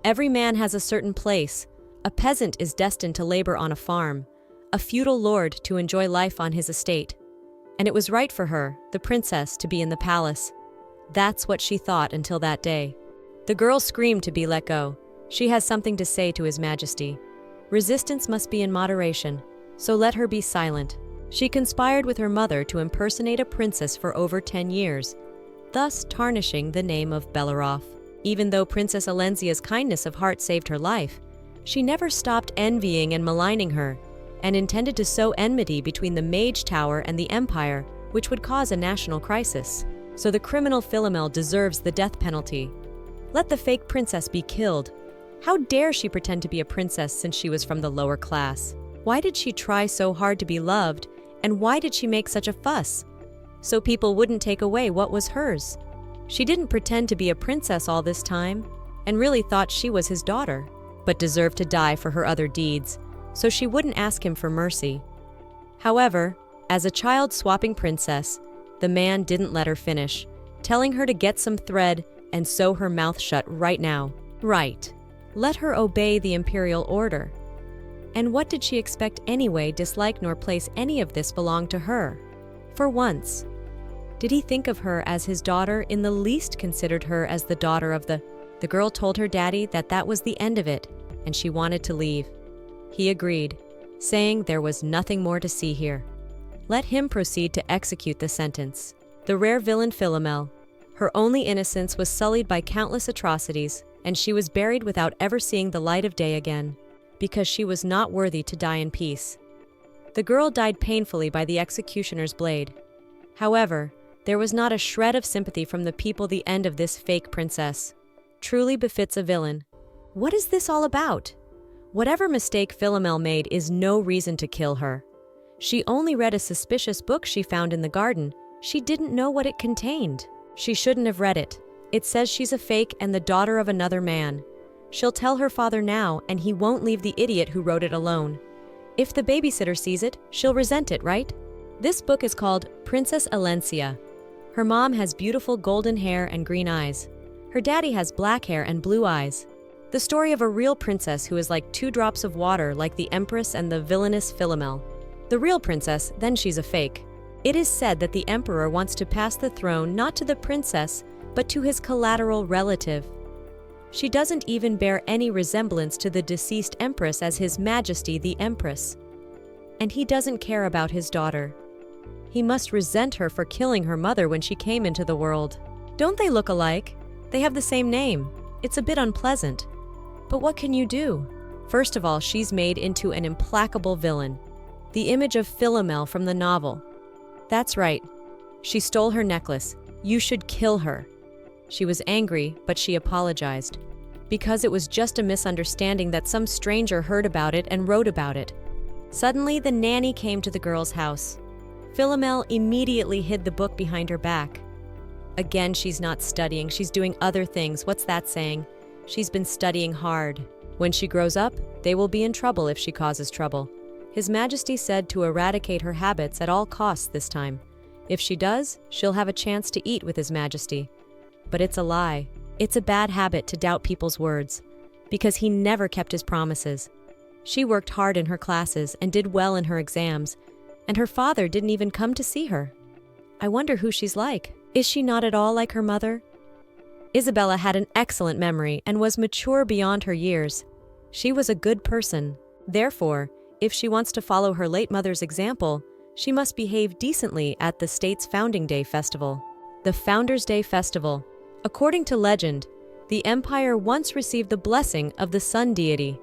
Every man has a certain place. A peasant is destined to labor on a farm, a feudal lord to enjoy life on his estate. And it was right for her, the princess, to be in the palace. That's what she thought until that day. The girl screamed to be let go. She has something to say to His Majesty. Resistance must be in moderation, so let her be silent. She conspired with her mother to impersonate a princess for over 10 years, thus tarnishing the name of Belleroth. Even though Princess Alenzia's kindness of heart saved her life, she never stopped envying and maligning her, and intended to sow enmity between the Mage Tower and the Empire, which would cause a national crisis. So the criminal Philomel deserves the death penalty. Let the fake princess be killed. How dare she pretend to be a princess since she was from the lower class? Why did she try so hard to be loved, and why did she make such a fuss? So people wouldn't take away what was hers. She didn't pretend to be a princess all this time, and really thought she was his daughter, but deserved to die for her other deeds, so she wouldn't ask him for mercy. However, as a child-swapping princess, the man didn't let her finish, telling her to get some thread and sew her mouth shut right now. Right. Let her obey the imperial order. And what did she expect anyway? Dislike nor place any of this belonged to her. For once, did he think of her as his daughter? In the least considered her as the daughter of the girl told her daddy that was the end of it, and she wanted to leave. He agreed, saying there was nothing more to see here. Let him proceed to execute the sentence. The rare villain Philomel. Her only innocence was sullied by countless atrocities, and she was buried without ever seeing the light of day again, because she was not worthy to die in peace. The girl died painfully by the executioner's blade. However, there was not a shred of sympathy from the people. The end of this fake princess truly befits a villain. What is this all about? Whatever mistake Philomel made is no reason to kill her. She only read a suspicious book she found in the garden. She didn't know what it contained. She shouldn't have read it. It says she's a fake and the daughter of another man. She'll tell her father now, and he won't leave the idiot who wrote it alone. If the babysitter sees it, she'll resent it, right? This book is called Princess Alencia. Her mom has beautiful golden hair and green eyes. Her daddy has black hair and blue eyes. The story of a real princess who is like 2 drops of water, like the Empress and the villainous Philomel. The real princess, then she's a fake. It is said that the emperor wants to pass the throne not to the princess, but to his collateral relative. She doesn't even bear any resemblance to the deceased empress as His Majesty the Empress. And he doesn't care about his daughter. He must resent her for killing her mother when she came into the world. Don't they look alike? They have the same name. It's a bit unpleasant. But what can you do? First of all, she's made into an implacable villain. The image of Philomel from the novel. That's right. She stole her necklace. You should kill her. She was angry, but she apologized. Because it was just a misunderstanding that some stranger heard about it and wrote about it. Suddenly, the nanny came to the girl's house. Philomel immediately hid the book behind her back. Again, she's not studying, she's doing other things. What's that saying? She's been studying hard. When she grows up, they will be in trouble if she causes trouble. His Majesty said to eradicate her habits at all costs this time. If she does, she'll have a chance to eat with His Majesty. But it's a lie. It's a bad habit to doubt people's words, because he never kept his promises. She worked hard in her classes and did well in her exams, and her father didn't even come to see her. I wonder who she's like. Is she not at all like her mother? Isabella had an excellent memory and was mature beyond her years. She was a good person. Therefore, if she wants to follow her late mother's example, she must behave decently at the state's Founding Day Festival. The Founders' Day Festival. According to legend, the empire once received the blessing of the sun deity.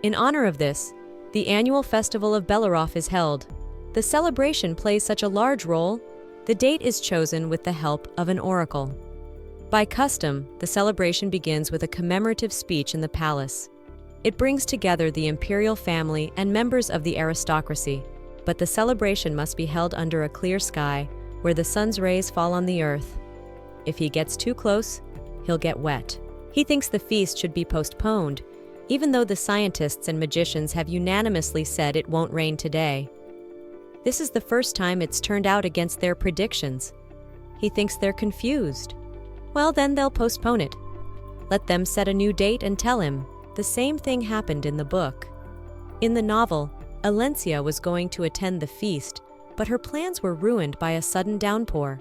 In honor of this, the annual festival of Belleroth is held. The celebration plays such a large role, the date is chosen with the help of an oracle. By custom, the celebration begins with a commemorative speech in the palace. It brings together the imperial family and members of the aristocracy, but the celebration must be held under a clear sky where the sun's rays fall on the earth. If he gets too close, he'll get wet. He thinks the feast should be postponed, even though the scientists and magicians have unanimously said it won't rain today. This is the first time it's turned out against their predictions. He thinks they're confused. Well, then they'll postpone it. Let them set a new date and tell him. The same thing happened in the book. In the novel, Alencia was going to attend the feast, but her plans were ruined by a sudden downpour.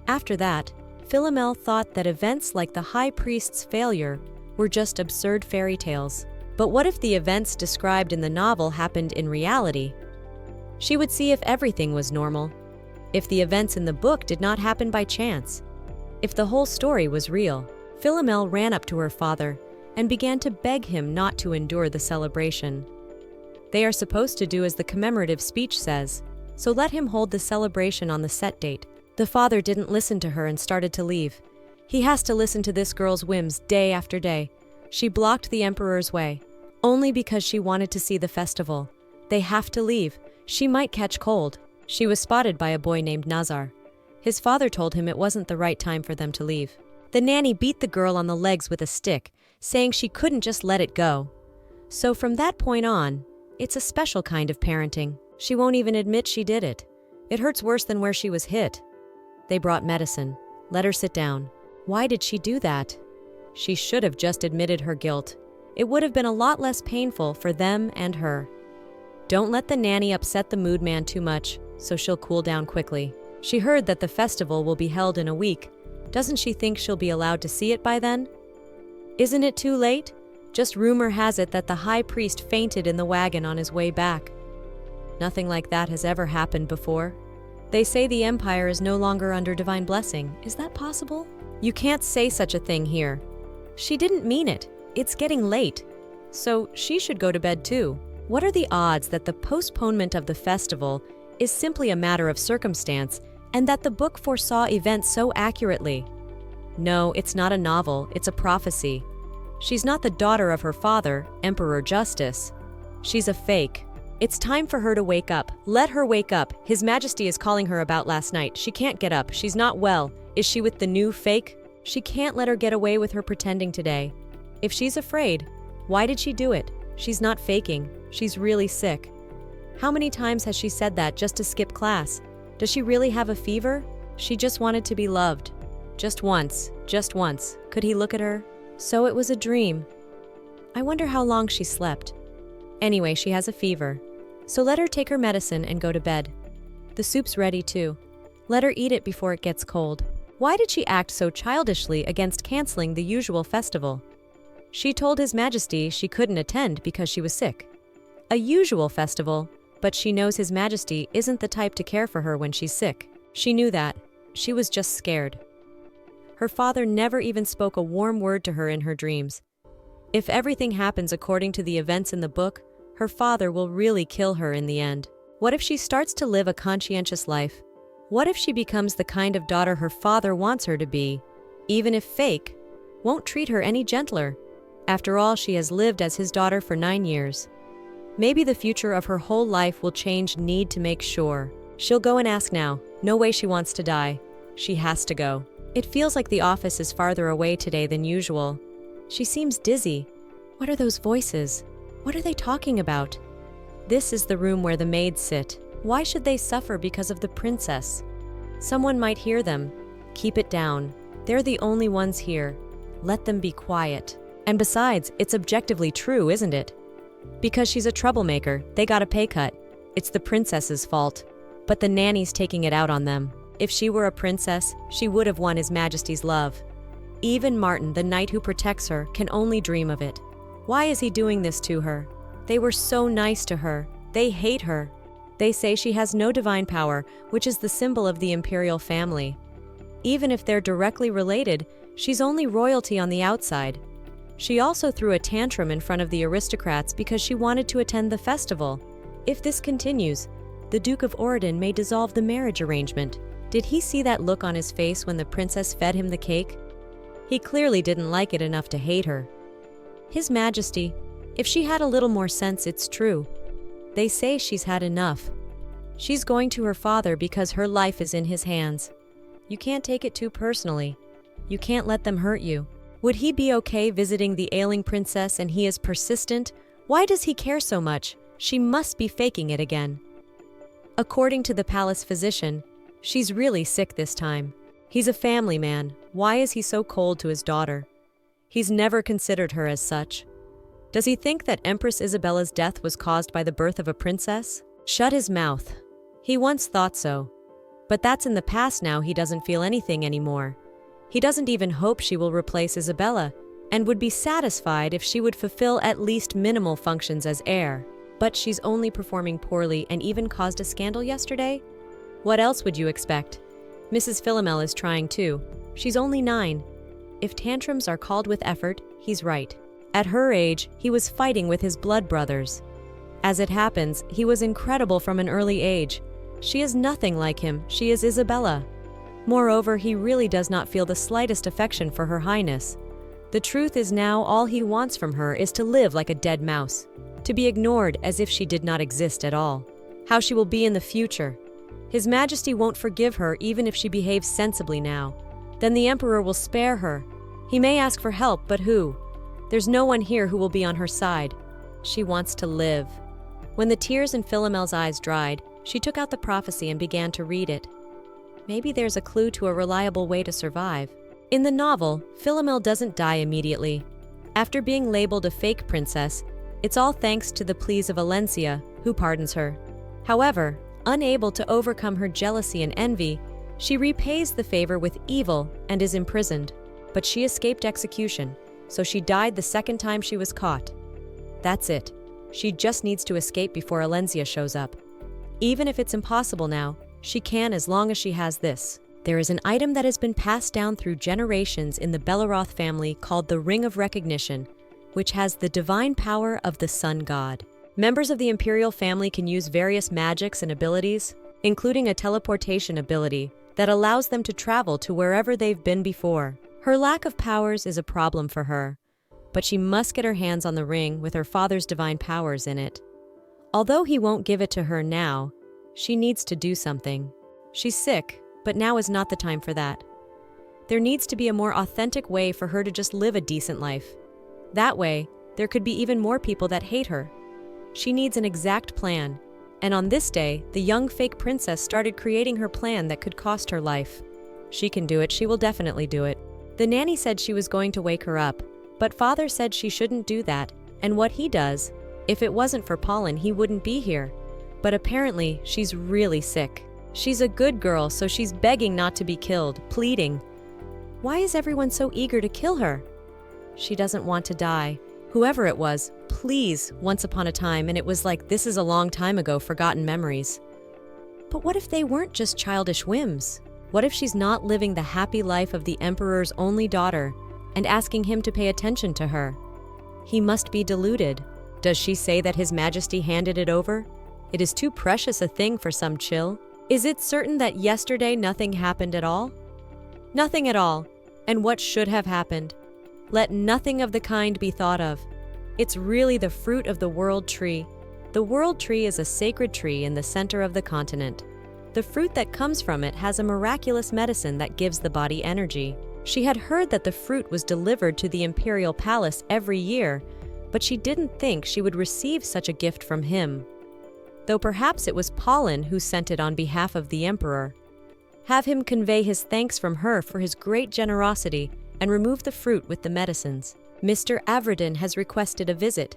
After that, Philomel thought that events like the high priest's failure were just absurd fairy tales. But what if the events described in the novel happened in reality? She would see if everything was normal, if the events in the book did not happen by chance, if the whole story was real. Philomel ran up to her father and began to beg him not to endure the celebration. They are supposed to do as the commemorative speech says, so let him hold the celebration on the set date. The father didn't listen to her and started to leave. He has to listen to this girl's whims day after day. She blocked the emperor's way, only because she wanted to see the festival. They have to leave. She might catch cold. She was spotted by a boy named Nazar. His father told him it wasn't the right time for them to leave. The nanny beat the girl on the legs with a stick, saying she couldn't just let it go. So from that point on, it's a special kind of parenting. She won't even admit she did it. It hurts worse than where she was hit. They brought medicine. Let her sit down. Why did she do that? She should have just admitted her guilt. It would have been a lot less painful for them and her. Don't let the nanny upset the mood man too much, so she'll cool down quickly. She heard that the festival will be held in a week. Doesn't she think she'll be allowed to see it by then? Isn't it too late? Just rumor has it that the high priest fainted in the wagon on his way back. Nothing like that has ever happened before. They say the empire is no longer under divine blessing. Is that possible? You can't say such a thing here. She didn't mean it. It's getting late. So she should go to bed too. What are the odds that the postponement of the festival is simply a matter of circumstance and that the book foresaw events so accurately? No, it's not a novel, it's a prophecy. She's not the daughter of her father, Emperor Justice. She's a fake. It's time for her to wake up. Let her wake up. His Majesty is calling her about last night. She can't get up. She's not well. Is she with the new fake? She can't let her get away with her pretending today. If she's afraid, why did she do it? She's not faking. She's really sick. How many times has she said that just to skip class? Does she really have a fever? She just wanted to be loved. Just once. Just once. Could he look at her? So it was a dream. I wonder how long she slept. Anyway, she has a fever. So let her take her medicine and go to bed. The soup's ready too. Let her eat it before it gets cold. Why did she act so childishly against canceling the usual festival? She told His Majesty she couldn't attend because she was sick. A usual festival, but she knows His Majesty isn't the type to care for her when she's sick. She knew that. She was just scared. Her father never even spoke a warm word to her in her dreams. If everything happens according to the events in the book, her father will really kill her in the end. What if she starts to live a conscientious life? What if she becomes the kind of daughter her father wants her to be, even if fake, won't treat her any gentler? After all, she has lived as his daughter for 9 years. Maybe the future of her whole life will change. Need to make sure. She'll go and ask now. No way she wants to die. She has to go. It feels like the office is farther away today than usual. She seems dizzy. What are those voices? What are they talking about? This is the room where the maids sit. Why should they suffer because of the princess? Someone might hear them. Keep it down. They're the only ones here. Let them be quiet. And besides, it's objectively true, isn't it? Because she's a troublemaker, they got a pay cut. It's the princess's fault. But the nanny's taking it out on them. If she were a princess, she would have won His Majesty's love. Even Martin, the knight who protects her, can only dream of it. Why is he doing this to her? They were so nice to her. They hate her. They say she has no divine power, which is the symbol of the imperial family. Even if they're directly related, she's only royalty on the outside. She also threw a tantrum in front of the aristocrats because she wanted to attend the festival. If this continues, the Duke of Oregon may dissolve the marriage arrangement. Did he see that look on his face when the princess fed him the cake? He clearly didn't like it enough to hate her. His Majesty, if she had a little more sense, it's true. They say she's had enough. She's going to her father because her life is in his hands. You can't take it too personally. You can't let them hurt you. Would he be okay visiting the ailing princess and he is persistent? Why does he care so much? She must be faking it again. According to the palace physician, she's really sick this time. He's a family man. Why is he so cold to his daughter? He's never considered her as such. Does he think that Empress Isabella's death was caused by the birth of a princess? Shut his mouth. He once thought so. But that's in the past now. He doesn't feel anything anymore. He doesn't even hope she will replace Isabella, and would be satisfied if she would fulfill at least minimal functions as heir. But she's only performing poorly and even caused a scandal yesterday? What else would you expect? Mrs. Philomel is trying too. She's only 9. If tantrums are called with effort, he's right. At her age, he was fighting with his blood brothers. As it happens, he was incredible from an early age. She is nothing like him. She is Isabella. Moreover, he really does not feel the slightest affection for her highness. The truth is now all he wants from her is to live like a dead mouse, to be ignored as if she did not exist at all. How she will be in the future. His Majesty won't forgive her even if she behaves sensibly now. Then the Emperor will spare her. He may ask for help, but who? There's no one here who will be on her side. She wants to live. When the tears in Philomel's eyes dried, she took out the prophecy and began to read it. Maybe there's a clue to a reliable way to survive. In the novel, Philomel doesn't die immediately. After being labeled a fake princess, it's all thanks to the pleas of Valencia, who pardons her. However, unable to overcome her jealousy and envy, she repays the favor with evil and is imprisoned. But she escaped execution, so she died the second time she was caught. That's it. She just needs to escape before Valencia shows up. Even if it's impossible now, she can as long as she has this. There is an item that has been passed down through generations in the Belleroth family called the Ring of Recognition, which has the divine power of the sun god. Members of the imperial family can use various magics and abilities, including a teleportation ability that allows them to travel to wherever they've been before. Her lack of powers is a problem for her, but she must get her hands on the ring with her father's divine powers in it. Although he won't give it to her now, she needs to do something. She's sick, but now is not the time for that. There needs to be a more authentic way for her to just live a decent life. That way, there could be even more people that hate her. She needs an exact plan, and on this day, the young fake princess started creating her plan that could cost her life. She can do it. She will definitely do it. The nanny said she was going to wake her up, but father said she shouldn't do that, and what he does, if it wasn't for pollen, he wouldn't be here. But apparently, she's really sick. She's a good girl, so she's begging not to be killed, pleading. Why is everyone so eager to kill her? She doesn't want to die. Whoever it was, please, once upon a time, and it was like this is a long time ago, forgotten memories. But what if they weren't just childish whims? What if she's not living the happy life of the Emperor's only daughter and asking him to pay attention to her? He must be deluded. Does she say that His Majesty handed it over? It is too precious a thing for some chill. Is it certain that yesterday nothing happened at all? Nothing at all. And what should have happened? Let nothing of the kind be thought of. It's really the fruit of the world tree. The world tree is a sacred tree in the center of the continent. The fruit that comes from it has a miraculous medicine that gives the body energy. She had heard that the fruit was delivered to the imperial palace every year, but she didn't think she would receive such a gift from him. Though perhaps it was Pollen who sent it on behalf of the emperor. Have him convey his thanks from her for his great generosity and remove the fruit with the medicines. Mr. Averden has requested a visit.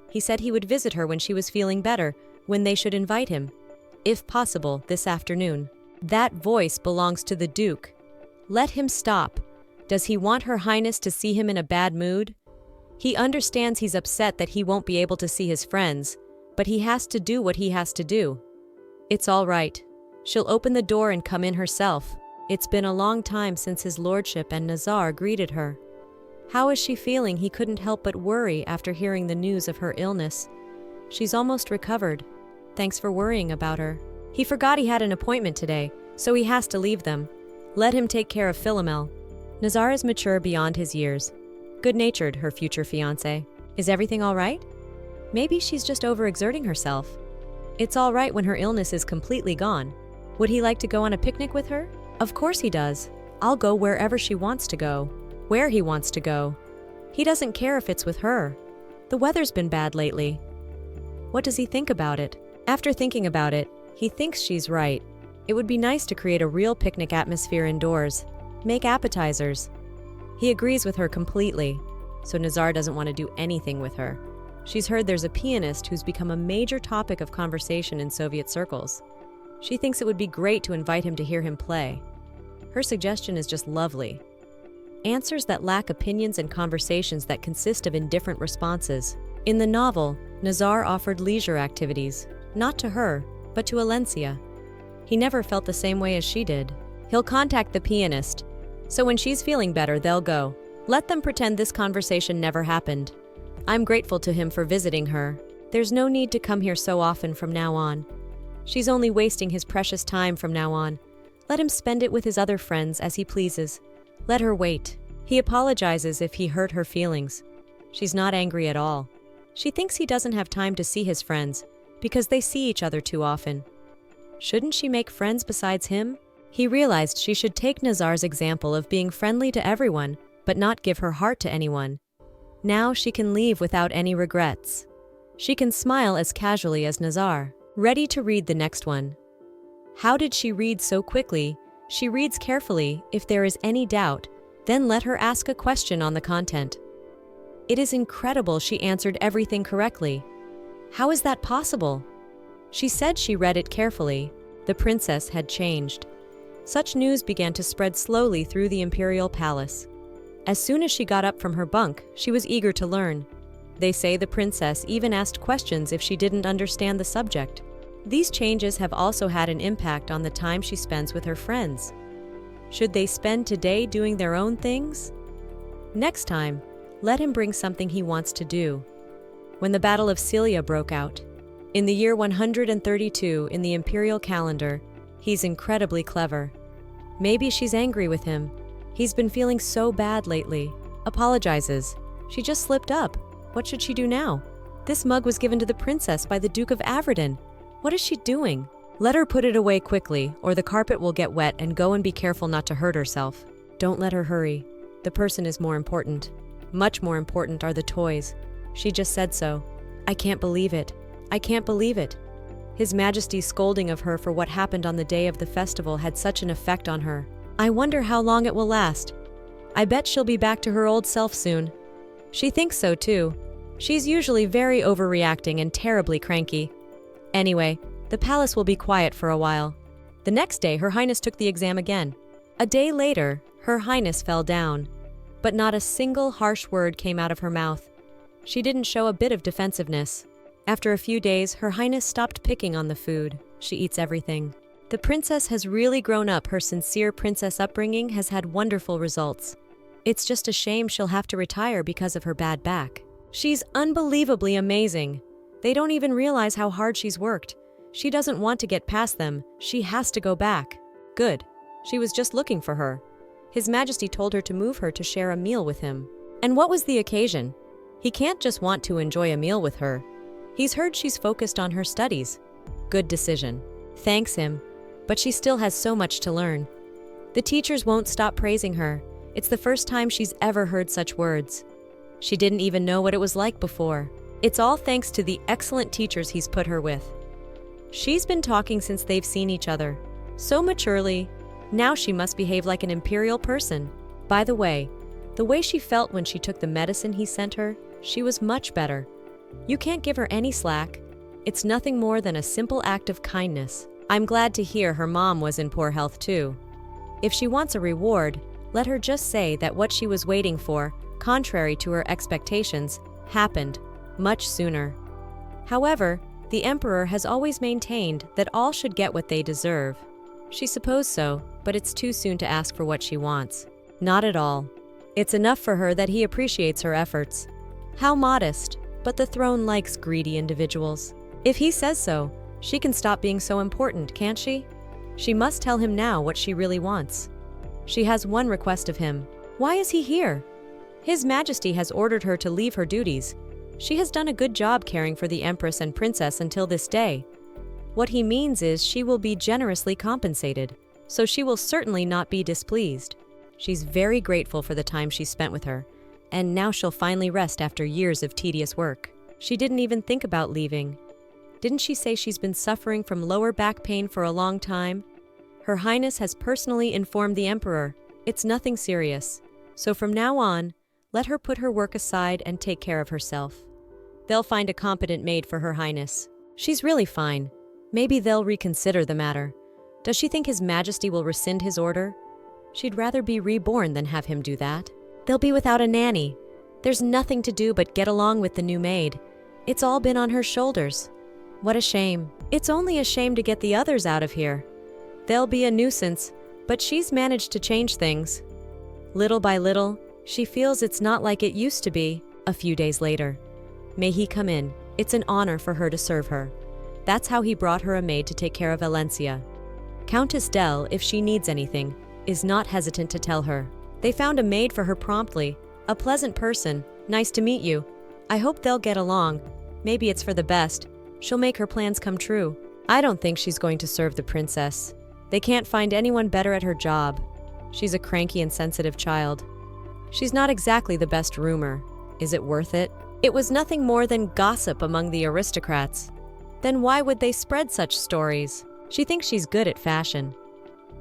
He said he would visit her when she was feeling better, when they should invite him. If possible, this afternoon. That voice belongs to the Duke. Let him stop. Does he want Her Highness to see him in a bad mood? He understands he's upset that he won't be able to see his friends, but he has to do what he has to do. It's all right. She'll open the door and come in herself. It's been a long time since his lordship and Nazar greeted her. How is she feeling? He couldn't help but worry after hearing the news of her illness. She's almost recovered. Thanks for worrying about her. He forgot he had an appointment today, so he has to leave them. Let him take care of Philomel. Nazar is mature beyond his years. Good-natured, her future fiancé. Is everything all right? Maybe she's just overexerting herself. It's all right when her illness is completely gone. Would he like to go on a picnic with her? Of course he does. I'll go wherever she wants to go. Where he wants to go. He doesn't care if it's with her. The weather's been bad lately. What does he think about it? After thinking about it, he thinks she's right. It would be nice to create a real picnic atmosphere indoors. Make appetizers. He agrees with her completely. so Nazar doesn't want to do anything with her. She's heard there's a pianist who's become a major topic of conversation in Soviet circles. She thinks it would be great to invite him to hear him play. Her suggestion is just lovely. Answers that lack opinions and conversations that consist of indifferent responses. In the novel, Nazar offered leisure activities, not to her, but to Alencia. He never felt the same way as she did. He'll contact the pianist, so when she's feeling better, they'll go. Let them pretend this conversation never happened. I'm grateful to him for visiting her. There's no need to come here so often from now on. She's only wasting his precious time from now on. Let him spend it with his other friends as he pleases. Let her wait. He apologizes if he hurt her feelings. She's not angry at all. She thinks he doesn't have time to see his friends because they see each other too often. Shouldn't she make friends besides him? He realized she should take Nazar's example of being friendly to everyone, but not give her heart to anyone. Now she can leave without any regrets. She can smile as casually as Nazar, ready to read the next one. How did she read so quickly? She reads carefully. If there is any doubt, then let her ask a question on the content. It is incredible she answered everything correctly. How is that possible? She said she read it carefully. The princess had changed. Such news began to spread slowly through the imperial palace. As soon as she got up from her bunk, she was eager to learn. They say the princess even asked questions if she didn't understand the subject. These changes have also had an impact on the time she spends with her friends. Should they spend today doing their own things? Next time, let him bring something he wants to do. When the Battle of Celia broke out, in the year 132 in the imperial calendar, he's incredibly clever. Maybe she's angry with him. He's been feeling so bad lately. Apologizes. She just slipped up. What should she do now? This mug was given to the princess by the Duke of Averden. What is she doing? Let her put it away quickly, or the carpet will get wet, and go and be careful not to hurt herself. Don't let her hurry. The person is more important. Much more important are the toys. She just said so. I can't believe it. I can't believe it. His Majesty's scolding of her for what happened on the day of the festival had such an effect on her. I wonder how long it will last. I bet she'll be back to her old self soon. She thinks so too. She's usually very overreacting and terribly cranky. Anyway, the palace will be quiet for a while. The next day, Her Highness took the exam again. A day later, Her Highness fell down, but not a single harsh word came out of her mouth. She didn't show a bit of defensiveness. After a few days, Her Highness stopped picking on the food. She eats everything. The princess has really grown up. Her sincere princess upbringing has had wonderful results. It's just a shame she'll have to retire because of her bad back. She's unbelievably amazing. They don't even realize how hard she's worked. She doesn't want to get past them. She has to go back. Good. She was just looking for her. His Majesty told her to move her to share a meal with him. And what was the occasion? He can't just want to enjoy a meal with her. He's heard she's focused on her studies. Good decision. Thanks him. But she still has so much to learn. The teachers won't stop praising her. It's the first time she's ever heard such words. She didn't even know what it was like before. It's all thanks to the excellent teachers he's put her with. She's been talking since they've seen each other. So maturely, now she must behave like an imperial person. By the way she felt when she took the medicine he sent her, she was much better. You can't give her any slack. It's nothing more than a simple act of kindness. I'm glad to hear her mom was in poor health too. If she wants a reward, let her just say that what she was waiting for, contrary to her expectations, happened much sooner. However, the emperor has always maintained that all should get what they deserve. She supposed so, but it's too soon to ask for what she wants. Not at all. It's enough for her that he appreciates her efforts. How modest, but the throne likes greedy individuals. If he says so, she can stop being so important, can't she? She must tell him now what she really wants. She has one request of him. Why is he here? His Majesty has ordered her to leave her duties. She has done a good job caring for the Empress and Princess until this day. What he means is she will be generously compensated, so she will certainly not be displeased. She's very grateful for the time she spent with her, and now she'll finally rest after years of tedious work. She didn't even think about leaving. Didn't she say she's been suffering from lower back pain for a long time? Her Highness has personally informed the Emperor. It's nothing serious. So from now on, Let her put her work aside and take care of herself. They'll find a competent maid for Her Highness. She's really fine. Maybe they'll reconsider the matter. Does she think His Majesty will rescind his order? She'd rather be reborn than have him do that. They'll be without a nanny. There's nothing to do but get along with the new maid. It's all been on her shoulders. What a shame. It's only a shame to get the others out of here. They'll be a nuisance, but she's managed to change things. Little by little, she feels it's not like it used to be. A few days later. May he come in. It's an honor for her to serve her. That's how he brought her a maid to take care of Valencia. Countess Del, if she needs anything, is not hesitant to tell her. They found a maid for her promptly. A pleasant person. Nice to meet you. I hope they'll get along. Maybe it's for the best. She'll make her plans come true. I don't think she's going to serve the princess. They can't find anyone better at her job. She's a cranky and sensitive child. She's not exactly the best roomer. Is it worth it? It was nothing more than gossip among the aristocrats. Then why would they spread such stories? She thinks she's good at fashion.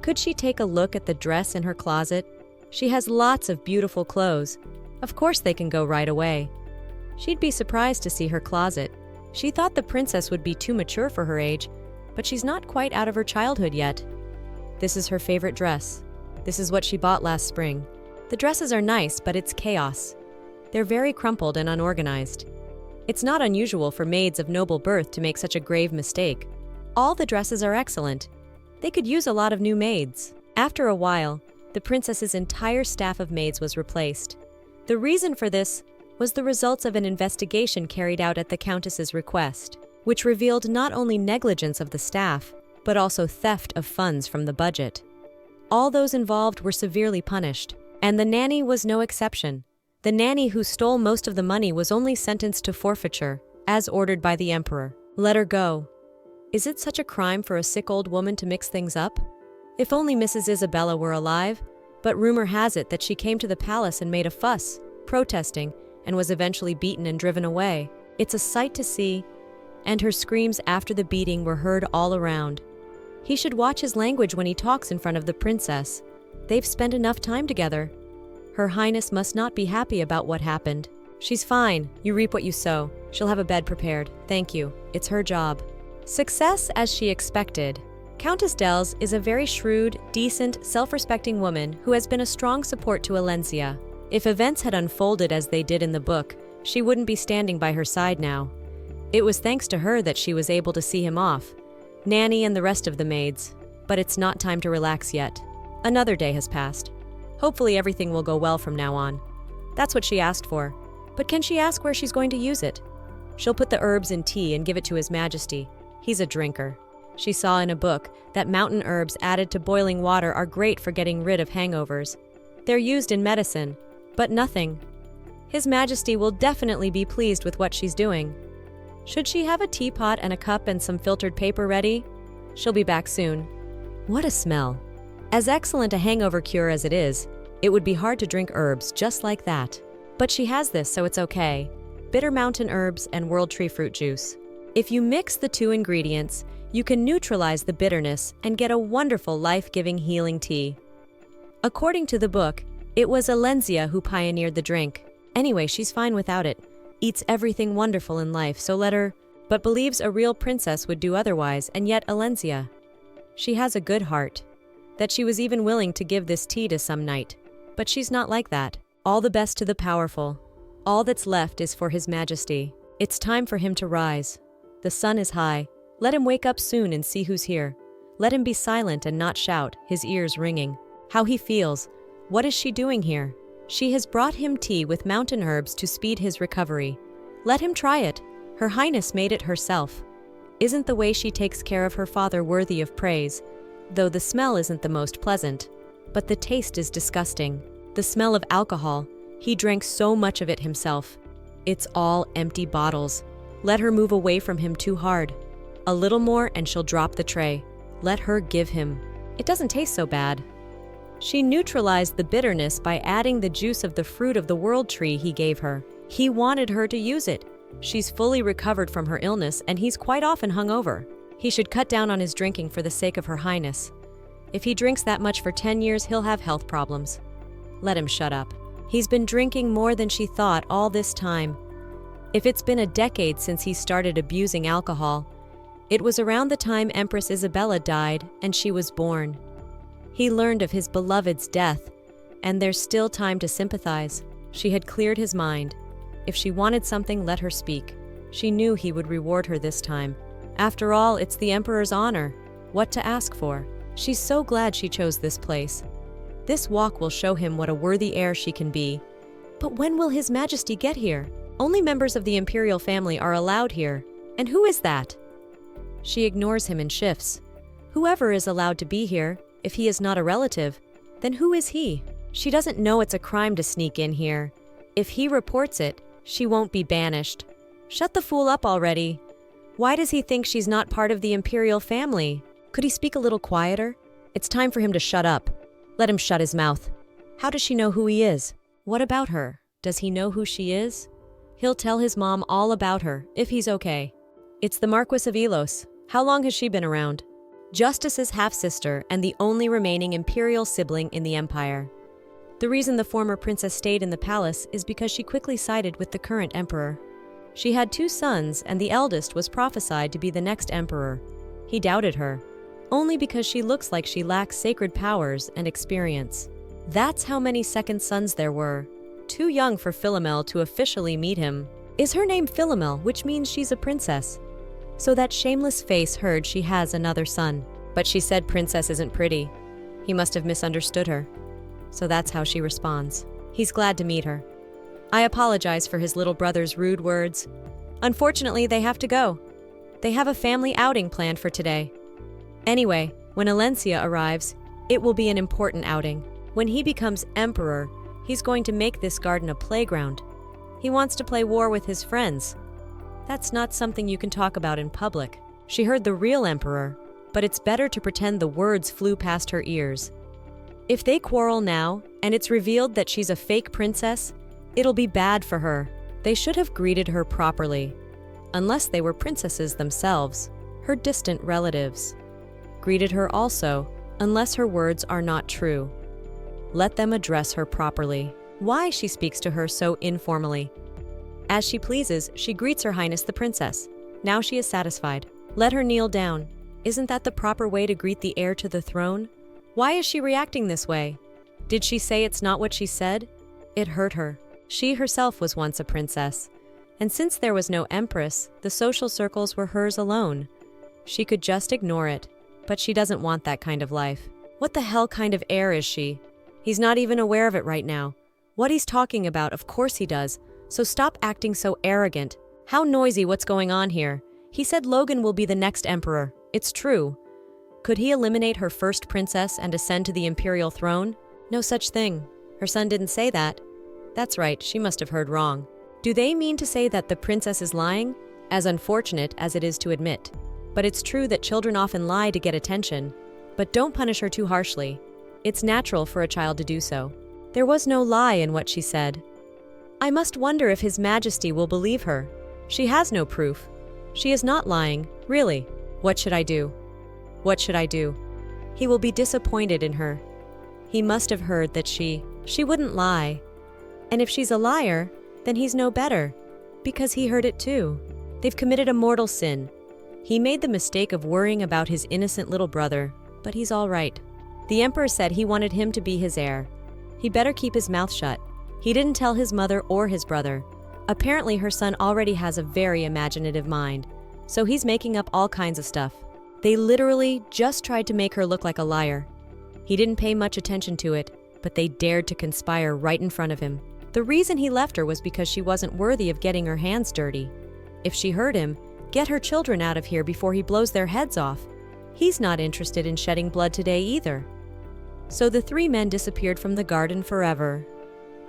Could she take a look at the dress in her closet? She has lots of beautiful clothes. Of course they can go right away. She'd be surprised to see her closet. She thought the princess would be too mature for her age, but she's not quite out of her childhood yet. This is her favorite dress. This is what she bought last spring. The dresses are nice, but it's chaos. They're very crumpled and unorganized. It's not unusual for maids of noble birth to make such a grave mistake. All the dresses are excellent. They could use a lot of new maids. After a while, the princess's entire staff of maids was replaced. The reason for this was the results of an investigation carried out at the countess's request, which revealed not only negligence of the staff, but also theft of funds from the budget. All those involved were severely punished, and the nanny was no exception. The nanny who stole most of the money was only sentenced to forfeiture, as ordered by the emperor. Let her go. Is it such a crime for a sick old woman to mix things up? If only Mrs. Isabella were alive, but rumor has it that she came to the palace and made a fuss, protesting, and was eventually beaten and driven away. It's a sight to see, and her screams after the beating were heard all around. He should watch his language when he talks in front of the princess. They've spent enough time together. Her Highness must not be happy about what happened. She's fine. You reap what you sow. She'll have a bed prepared. Thank you. It's her job. Success as she expected. Countess Dels is a very shrewd, decent, self-respecting woman who has been a strong support to Alencia. If events had unfolded as they did in the book, she wouldn't be standing by her side now. It was thanks to her that she was able to see him off. Nanny and the rest of the maids. But it's not time to relax yet. Another day has passed. Hopefully everything will go well from now on. That's what she asked for. But can she ask where she's going to use it? She'll put the herbs in tea and give it to His Majesty. He's a drinker. She saw in a book that mountain herbs added to boiling water are great for getting rid of hangovers. They're used in medicine, but nothing. His Majesty will definitely be pleased with what she's doing. Should she have a teapot and a cup and some filtered paper ready? She'll be back soon. What a smell. As excellent a hangover cure as it is, it would be hard to drink herbs just like that. But she has this, so it's okay. Bitter mountain herbs and world tree fruit juice. If you mix the two ingredients, you can neutralize the bitterness and get a wonderful life-giving healing tea. According to the book, it was Alencia who pioneered the drink. Anyway, she's fine without it. Eats everything wonderful in life, so let her, but believes a real princess would do otherwise, and yet Alencia. She has a good heart. That she was even willing to give this tea to some knight. But she's not like that. All the best to the powerful. All that's left is for His Majesty. It's time for him to rise. The sun is high. Let him wake up soon and see who's here. Let him be silent and not shout, his ears ringing. How he feels. What is she doing here? She has brought him tea with mountain herbs to speed his recovery. Let him try it. Her Highness made it herself. Isn't the way she takes care of her father worthy of praise? Though the smell isn't the most pleasant. But the taste is disgusting. The smell of alcohol. He drank so much of it himself. It's all empty bottles. Let her move away from him too hard. A little more and she'll drop the tray. Let her give him. It doesn't taste so bad. She neutralized the bitterness by adding the juice of the fruit of the world tree he gave her. He wanted her to use it. She's fully recovered from her illness and he's quite often hungover. He should cut down on his drinking for the sake of Her Highness. If he drinks that much for 10 years, he'll have health problems. Let him shut up. He's been drinking more than she thought all this time. If it's been a decade since he started abusing alcohol, it was around the time Empress Isabella died and she was born. He learned of his beloved's death, and there's still time to sympathize. She had cleared his mind. If she wanted something, let her speak. She knew he would reward her this time. After all, it's the Emperor's honor. What to ask for? She's so glad she chose this place. This walk will show him what a worthy heir she can be. But when will His Majesty get here? Only members of the imperial family are allowed here. And who is that? She ignores him and shifts. Whoever is allowed to be here, if he is not a relative, then who is he? She doesn't know it's a crime to sneak in here. If he reports it, she won't be banished. Shut the fool up already. Why does he think she's not part of the imperial family? Could he speak a little quieter? It's time for him to shut up. Let him shut his mouth. How does she know who he is? What about her? Does he know who she is? He'll tell his mom all about her, if he's okay. It's the Marquis of Elos. How long has she been around? Justice's half-sister and the only remaining imperial sibling in the empire. The reason the former princess stayed in the palace is because she quickly sided with the current emperor. She had 2 sons, and the eldest was prophesied to be the next emperor. He doubted her, only because she looks like she lacks sacred powers and experience. That's how many second sons there were. Too young for Philomel to officially meet him. Is her name Philomel, which means she's a princess? So that shameless face heard she has another son. But she said princess isn't pretty. He must have misunderstood her. So that's how she responds. He's glad to meet her. I apologize for his little brother's rude words. Unfortunately, they have to go. They have a family outing planned for today. Anyway, when Alencia arrives, it will be an important outing. When he becomes emperor, he's going to make this garden a playground. He wants to play war with his friends. That's not something you can talk about in public. She heard the real emperor, but it's better to pretend the words flew past her ears. If they quarrel now, and it's revealed that she's a fake princess, it'll be bad for her. They should have greeted her properly, unless they were princesses themselves, her distant relatives. Greeted her also, unless her words are not true. Let them address her properly. Why she speaks to her so informally? As she pleases, she greets Her Highness the Princess. Now she is satisfied. Let her kneel down. Isn't that the proper way to greet the heir to the throne? Why is she reacting this way? Did she say it's not what she said? It hurt her. She herself was once a princess. And since there was no empress, the social circles were hers alone. She could just ignore it. But she doesn't want that kind of life. What the hell kind of heir is she? He's not even aware of it right now. What he's talking about, of course he does. So stop acting so arrogant. How noisy, what's going on here? He said Logan will be the next emperor. It's true. Could he eliminate her first princess and ascend to the imperial throne? No such thing. Her son didn't say that. That's right, she must have heard wrong. Do they mean to say that the princess is lying? As unfortunate as it is to admit. But it's true that children often lie to get attention. But don't punish her too harshly. It's natural for a child to do so. There was no lie in what she said. I must wonder if His Majesty will believe her. She has no proof. She is not lying, really. What should I do? What should I do? He will be disappointed in her. He must have heard that she wouldn't lie. And if she's a liar, then he's no better, because he heard it too. They've committed a mortal sin. He made the mistake of worrying about his innocent little brother, but he's all right. The emperor said he wanted him to be his heir. He better keep his mouth shut. He didn't tell his mother or his brother. Apparently her son already has a very imaginative mind, so he's making up all kinds of stuff. They literally just tried to make her look like a liar. He didn't pay much attention to it, but they dared to conspire right in front of him. The reason he left her was because she wasn't worthy of getting her hands dirty. If she heard him, get her children out of here before he blows their heads off. He's not interested in shedding blood today either. So the 3 men disappeared from the garden forever.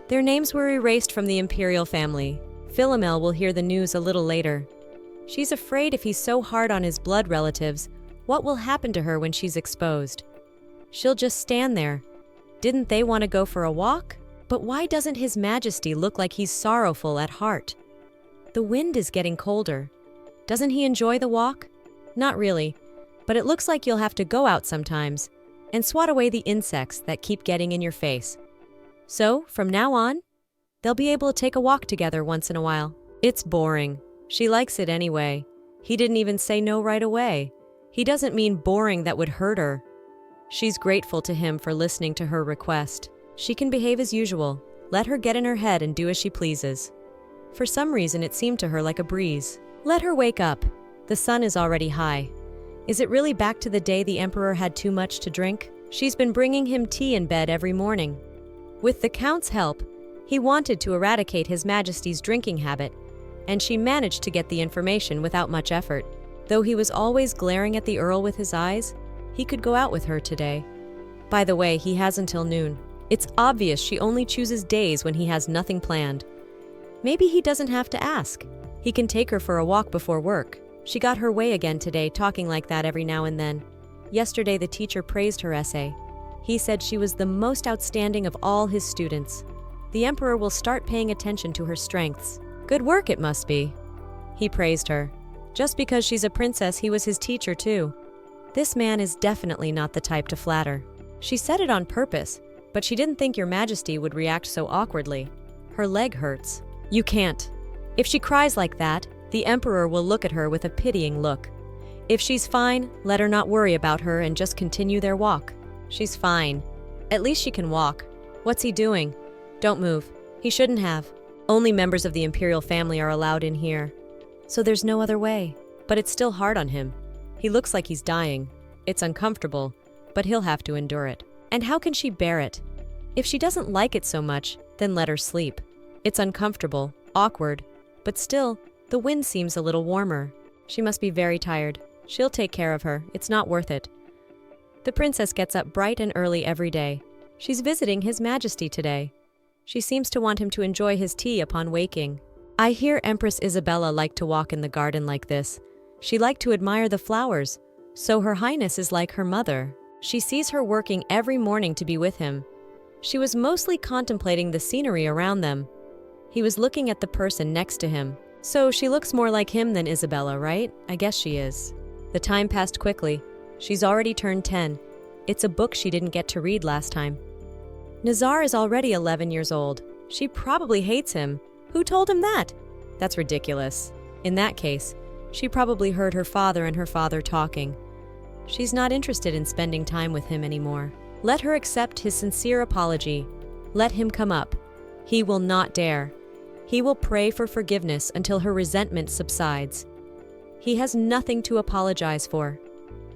Their names were erased from the imperial family. Philomel will hear the news a little later. She's afraid if he's so hard on his blood relatives, what will happen to her when she's exposed? She'll just stand there. Didn't they want to go for a walk? But why doesn't His Majesty look like he's sorrowful at heart? The wind is getting colder. Doesn't he enjoy the walk? Not really, but it looks like you'll have to go out sometimes and swat away the insects that keep getting in your face. So, from now on, They'll be able to take a walk together once in a while. It's boring. She likes it anyway. He didn't even say no right away. He doesn't mean boring that would hurt her. She's grateful to him for listening to her request. She can behave as usual. Let her get in her head and do as she pleases. For some reason, it seemed to her like a breeze. Let her wake up. The sun is already high. Is it really back to the day the emperor had too much to drink? She's been bringing him tea in bed every morning. With the count's help, he wanted to eradicate His Majesty's drinking habit, and she managed to get the information without much effort. Though he was always glaring at the Earl with his eyes, he could go out with her today. By the way, he has until noon. It's obvious she only chooses days when he has nothing planned. Maybe he doesn't have to ask. He can take her for a walk before work. She got her way again today, talking like that every now and then. Yesterday, the teacher praised her essay. He said she was the most outstanding of all his students. The emperor will start paying attention to her strengths. Good work, it must be. He praised her. Just because she's a princess, he was his teacher too. This man is definitely not the type to flatter. She said it on purpose, but she didn't think Your Majesty would react so awkwardly. Her leg hurts. You can't. If she cries like that, the emperor will look at her with a pitying look. If she's fine, let her not worry about her and just continue their walk. She's fine. At least she can walk. What's he doing? Don't move. He shouldn't have. Only members of the imperial family are allowed in here. So there's no other way. But it's still hard on him. He looks like he's dying. It's uncomfortable, but he'll have to endure it. And how can she bear it? If she doesn't like it so much, then let her sleep. It's uncomfortable, awkward, but still, the wind seems a little warmer. She must be very tired. She'll take care of her. It's not worth it. The princess gets up bright and early every day. She's visiting His Majesty today. She seems to want him to enjoy his tea upon waking. I hear Empress Isabella liked to walk in the garden like this. She liked to admire the flowers, so Her Highness is like her mother. She sees her working every morning to be with him. She was mostly contemplating the scenery around them. He was looking at the person next to him. So she looks more like him than Isabella, right? I guess she is. The time passed quickly. She's already turned 10. It's a book she didn't get to read last time. Nazar is already 11 years old. She probably hates him. Who told him that? That's ridiculous. In that case, she probably heard her father and her father talking. She's not interested in spending time with him anymore. Let her accept his sincere apology. Let him come up. He will not dare. He will pray for forgiveness until her resentment subsides. He has nothing to apologize for.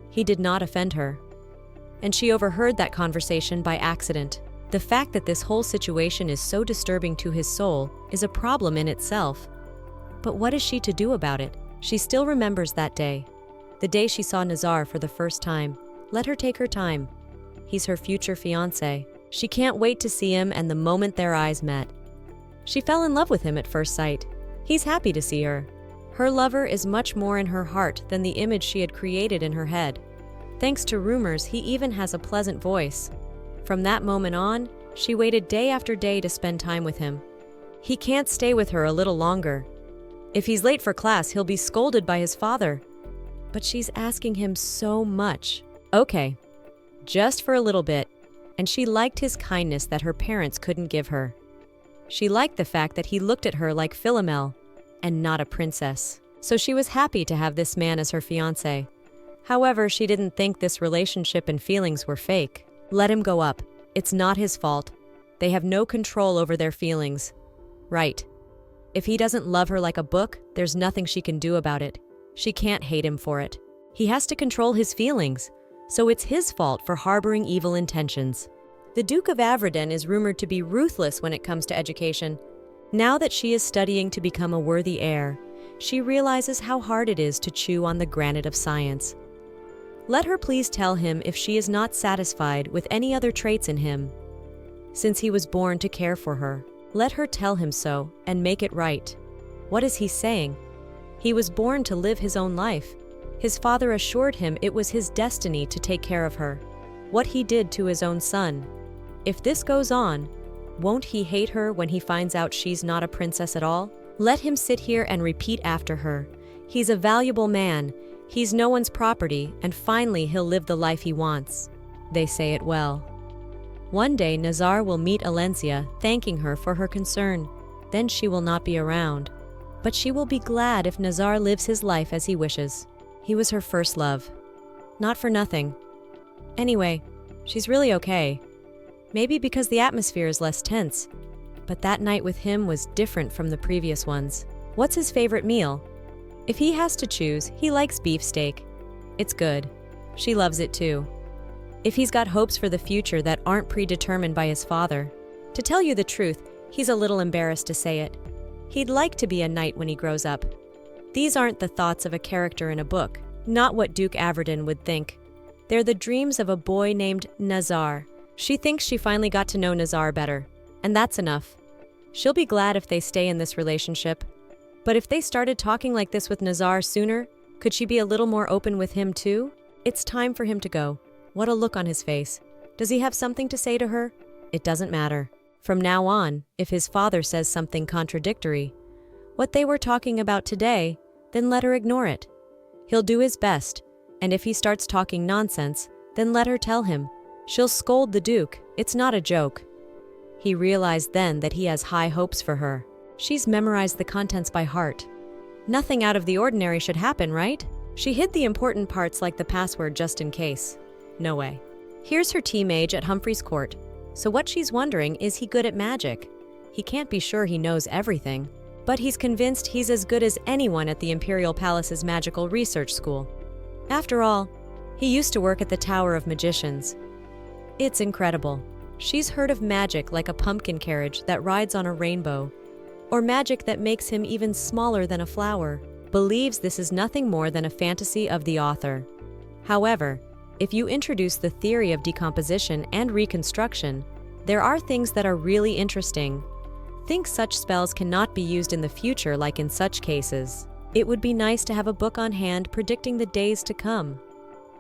He did not offend her. And she overheard that conversation by accident. The fact that this whole situation is so disturbing to his soul is a problem in itself. But what is she to do about it? She still remembers that day. The day she saw Nazar for the first time. Let her take her time. He's her future fiancé. She can't wait to see him and the moment their eyes met. She fell in love with him at first sight. He's happy to see her. Her lover is much more in her heart than the image she had created in her head. Thanks to rumors, he even has a pleasant voice. From that moment on, she waited day after day to spend time with him. He can't stay with her a little longer. If he's late for class, he'll be scolded by his father. But she's asking him so much. Okay, just for a little bit. And she liked his kindness that her parents couldn't give her. She liked the fact that he looked at her like Philomel and not a princess. So she was happy to have this man as her fiancé. However, she didn't think this relationship and feelings were fake. Let him go up. It's not his fault. They have no control over their feelings. Right. If he doesn't love her like a book, there's nothing she can do about it. She can't hate him for it. He has to control his feelings, so it's his fault for harboring evil intentions. The Duke of Avredon is rumored to be ruthless when it comes to education. Now that she is studying to become a worthy heir, she realizes how hard it is to chew on the granite of science. Let her please tell him if she is not satisfied with any other traits in him. Since he was born to care for her, let her tell him so and make it right. What is he saying? He was born to live his own life. His father assured him it was his destiny to take care of her. What he did to his own son. If this goes on, won't he hate her when he finds out she's not a princess at all? Let him sit here and repeat after her. He's a valuable man. He's no one's property, and finally he'll live the life he wants. They say it well. One day, Nazar will meet Alencia, thanking her for her concern. then she will not be around. But she will be glad if Nazar lives his life as he wishes. He was her first love. Not for nothing. Anyway, she's really okay. Maybe because the atmosphere is less tense. But that night with him was different from the previous ones. What's his favorite meal? If he has to choose, he likes beefsteak. It's good. She loves it too. If he's got hopes for the future that aren't predetermined by his father, to tell you the truth, he's a little embarrassed to say it. He'd like to be a knight when he grows up. These aren't the thoughts of a character in a book, not what Duke Averden would think. They're the dreams of a boy named Nazar. She thinks she finally got to know Nazar better, and that's enough. She'll be glad if they stay in this relationship. But if they started talking like this with Nazar sooner, could she be a little more open with him too? It's time for him to go. What a look on his face. Does he have something to say to her? It doesn't matter. From now on, if his father says something contradictory, what they were talking about today, then let her ignore it. He'll do his best, and if he starts talking nonsense, then let her tell him. She'll scold the Duke. It's not a joke. He realized then that he has high hopes for her. She's memorized the contents by heart. Nothing out of the ordinary should happen, right? She hid the important parts like the password just in case. No way. Here's her tea mage at Humphrey's court. So what she's wondering, is he good at magic? He can't be sure he knows everything, but he's convinced he's as good as anyone at the Imperial Palace's magical research school. After all, he used to work at the Tower of Magicians. It's incredible. She's heard of magic like a pumpkin carriage that rides on a rainbow, or magic that makes him even smaller than a flower. Believes this is nothing more than a fantasy of the author. However, if you introduce the theory of decomposition and reconstruction, there are things that are really interesting. Think such spells cannot be used in the future like in such cases. It would be nice to have a book on hand predicting the days to come.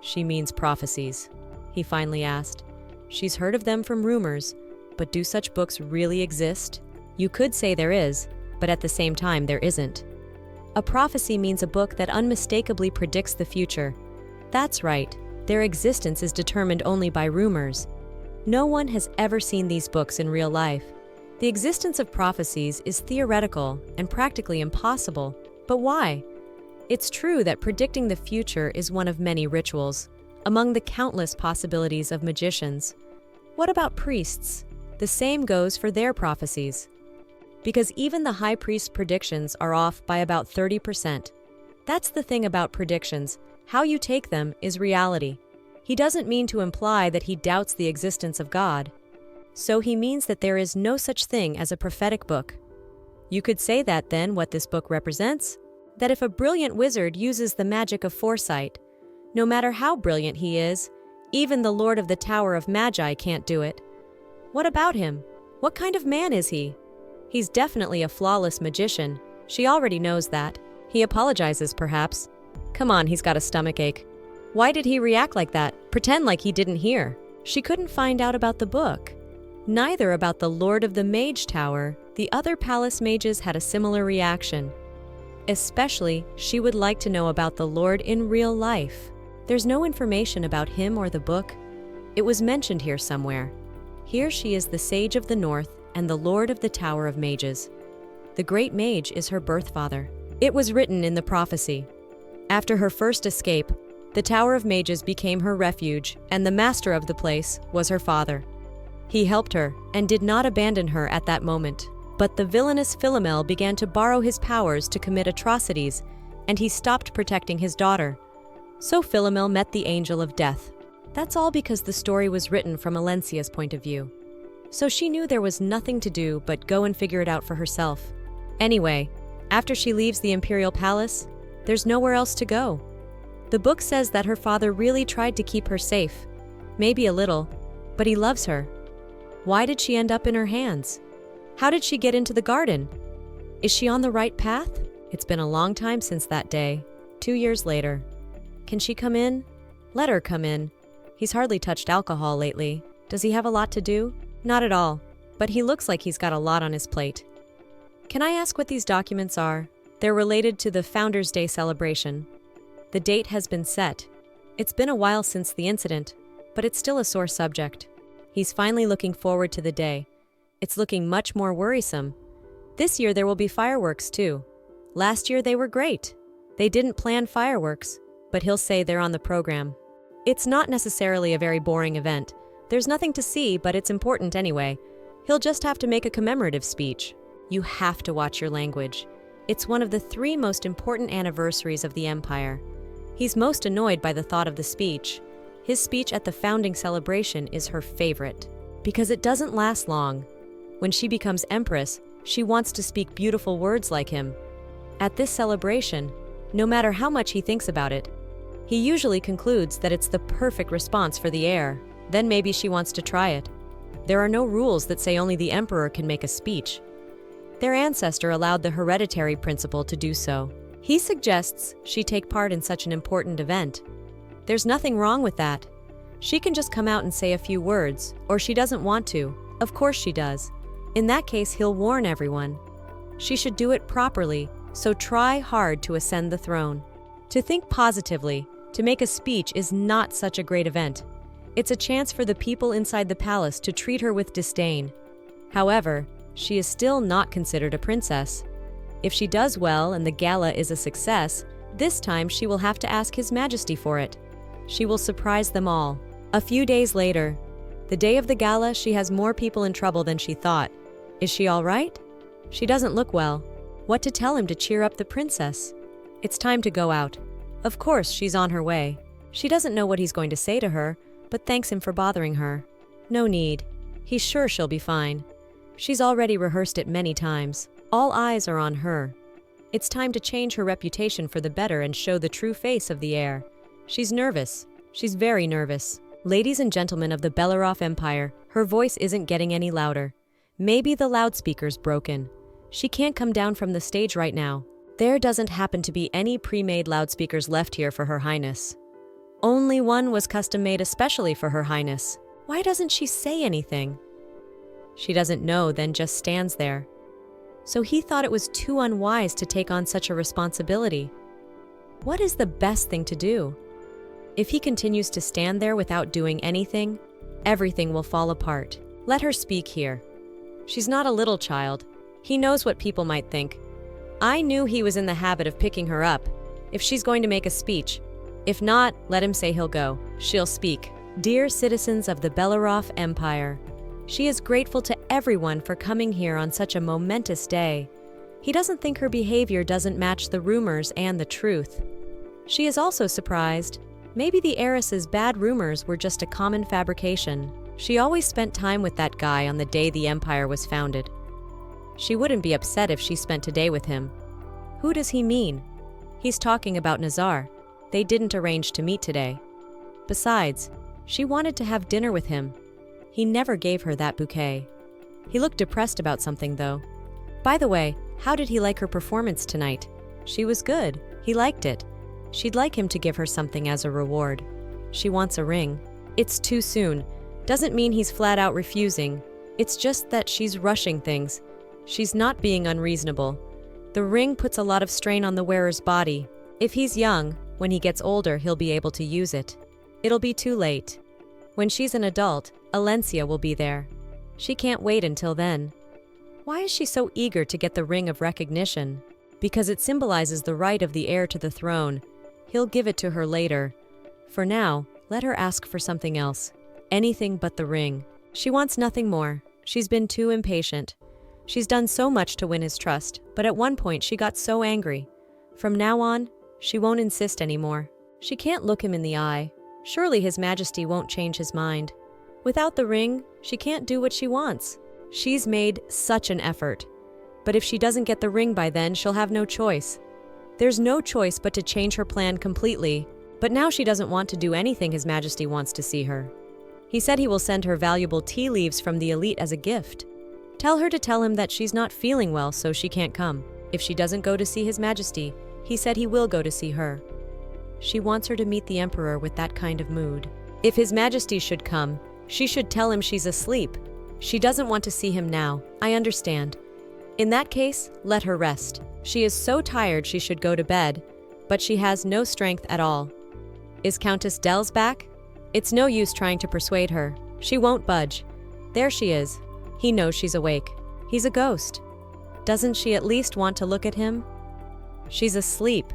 She means prophecies, he finally asked. She's heard of them from rumors, but do such books really exist? You could say there is, but at the same time there isn't. A prophecy means a book that unmistakably predicts the future. That's right. Their existence is determined only by rumors. No one has ever seen these books in real life. The existence of prophecies is theoretical and practically impossible. But why? It's true that predicting the future is one of many rituals, among the countless possibilities of magicians. What about priests? The same goes for their prophecies. Because even the high priest's predictions are off by about 30%. That's the thing about predictions. How you take them is reality. He doesn't mean to imply that he doubts the existence of God. So he means that there is no such thing as a prophetic book. You could say that then what this book represents? That if a brilliant wizard uses the magic of foresight, no matter how brilliant he is, even the Lord of the Tower of Magi can't do it. What about him? What kind of man is he? He's definitely a flawless magician. She already knows that. He apologizes, perhaps. Come on, he's got a stomachache. Why did he react like that? Pretend like he didn't hear. She couldn't find out about the book. Neither about the Lord of the Mage Tower. The other palace mages had a similar reaction. Especially, she would like to know about the Lord in real life. There's no information about him or the book. It was mentioned here somewhere. Here she is, the Sage of the North and the Lord of the Tower of Mages. The Great Mage is her birth father. It was written in the prophecy. After her first escape, the Tower of Mages became her refuge, and the master of the place was her father. He helped her and did not abandon her at that moment. But the villainous Philomel began to borrow his powers to commit atrocities, and he stopped protecting his daughter. So Philomel met the Angel of Death. That's all because the story was written from Alencia's point of view. So she knew there was nothing to do but go and figure it out for herself. Anyway, after she leaves the Imperial Palace, there's nowhere else to go. The book says that her father really tried to keep her safe. Maybe a little, but he loves her. Why did she end up in her hands? How did she get into the garden? Is she on the right path? It's been a long time since that day. 2 years later. Can she come in? Let her come in. He's hardly touched alcohol lately. Does he have a lot to do? Not at all, but he looks like he's got a lot on his plate. Can I ask what these documents are? They're related to the Founders' Day celebration. The date has been set. It's been a while since the incident, but it's still a sore subject. He's finally looking forward to the day. It's looking much more worrisome. This year there will be fireworks too. Last year they were great. They didn't plan fireworks, but he'll say they're on the program. It's not necessarily a very boring event. There's nothing to see, but it's important anyway. He'll just have to make a commemorative speech. You have to watch your language. It's one of the 3 most important anniversaries of the empire. He's most annoyed by the thought of the speech. His speech at the founding celebration is her favorite, because it doesn't last long. When she becomes empress, she wants to speak beautiful words like him. At this celebration, no matter how much he thinks about it, he usually concludes that it's the perfect response for the heir. Then maybe she wants to try it. There are no rules that say only the emperor can make a speech. Their ancestor allowed the hereditary principle to do so. He suggests she take part in such an important event. There's nothing wrong with that. She can just come out and say a few words, or she doesn't want to. Of course she does. In that case, he'll warn everyone. She should do it properly, so try hard to ascend the throne. To think positively, to make a speech is not such a great event. It's a chance for the people inside the palace to treat her with disdain. However, she is still not considered a princess. If she does well and the gala is a success, this time she will have to ask His Majesty for it. She will surprise them all. A few days later, the day of the gala, she has more people in trouble than she thought. Is she all right? She doesn't look well. What to tell him to cheer up the princess? It's time to go out. Of course, she's on her way. She doesn't know what he's going to say to her, but thanks him for bothering her. No need. He's sure she'll be fine. She's already rehearsed it many times. All eyes are on her. It's time to change her reputation for the better and show the true face of the heir. She's nervous. She's very nervous. Ladies and gentlemen of the Belleroth Empire, her voice isn't getting any louder. Maybe the loudspeaker's broken. She can't come down from the stage right now. There doesn't happen to be any pre-made loudspeakers left here for Her Highness. Only one was custom-made especially for Her Highness. Why doesn't she say anything? She doesn't know, then just stands there. So he thought it was too unwise to take on such a responsibility. What is the best thing to do? If he continues to stand there without doing anything, everything will fall apart. Let her speak here. She's not a little child. He knows what people might think. I knew he was in the habit of picking her up. If she's going to make a speech. If not, let him say he'll go. She'll speak. Dear citizens of the Belleroth Empire, she is grateful to everyone for coming here on such a momentous day. He doesn't think her behavior doesn't match the rumors and the truth. She is also surprised. Maybe the heiress's bad rumors were just a common fabrication. She always spent time with that guy on the day the empire was founded. She wouldn't be upset if she spent today with him. Who does he mean? He's talking about Nazar. They didn't arrange to meet today. Besides, she wanted to have dinner with him. He never gave her that bouquet. He looked depressed about something, though. By the way, how did he like her performance tonight? She was good. He liked it. She'd like him to give her something as a reward. She wants a ring. It's too soon. Doesn't mean he's flat out refusing. It's just that she's rushing things. She's not being unreasonable. The ring puts a lot of strain on the wearer's body. If he's young, when he gets older, he'll be able to use it. It'll be too late. When she's an adult, Alencia will be there. She can't wait until then. Why is she so eager to get the ring of recognition? Because it symbolizes the right of the heir to the throne. He'll give it to her later. For now, let her ask for something else. Anything but the ring. She wants nothing more. She's been too impatient. She's done so much to win his trust, but at one point she got so angry. From now on, she won't insist anymore. She can't look him in the eye. Surely His Majesty won't change his mind. Without the ring, she can't do what she wants. She's made such an effort. But if she doesn't get the ring by then, she'll have no choice. There's no choice but to change her plan completely. But now she doesn't want to do anything His Majesty wants to see her. He said he will send her valuable tea leaves from the elite as a gift. Tell her to tell him that she's not feeling well, so she can't come. If she doesn't go to see His Majesty, he said he will go to see her. She wants her to meet the Emperor with that kind of mood. If His Majesty should come, she should tell him she's asleep. She doesn't want to see him now. I understand. In that case, let her rest. She is so tired she should go to bed, but she has no strength at all. Is Countess Del's back? It's no use trying to persuade her. She won't budge. There she is. He knows she's awake. He's a ghost. Doesn't she at least want to look at him? She's asleep.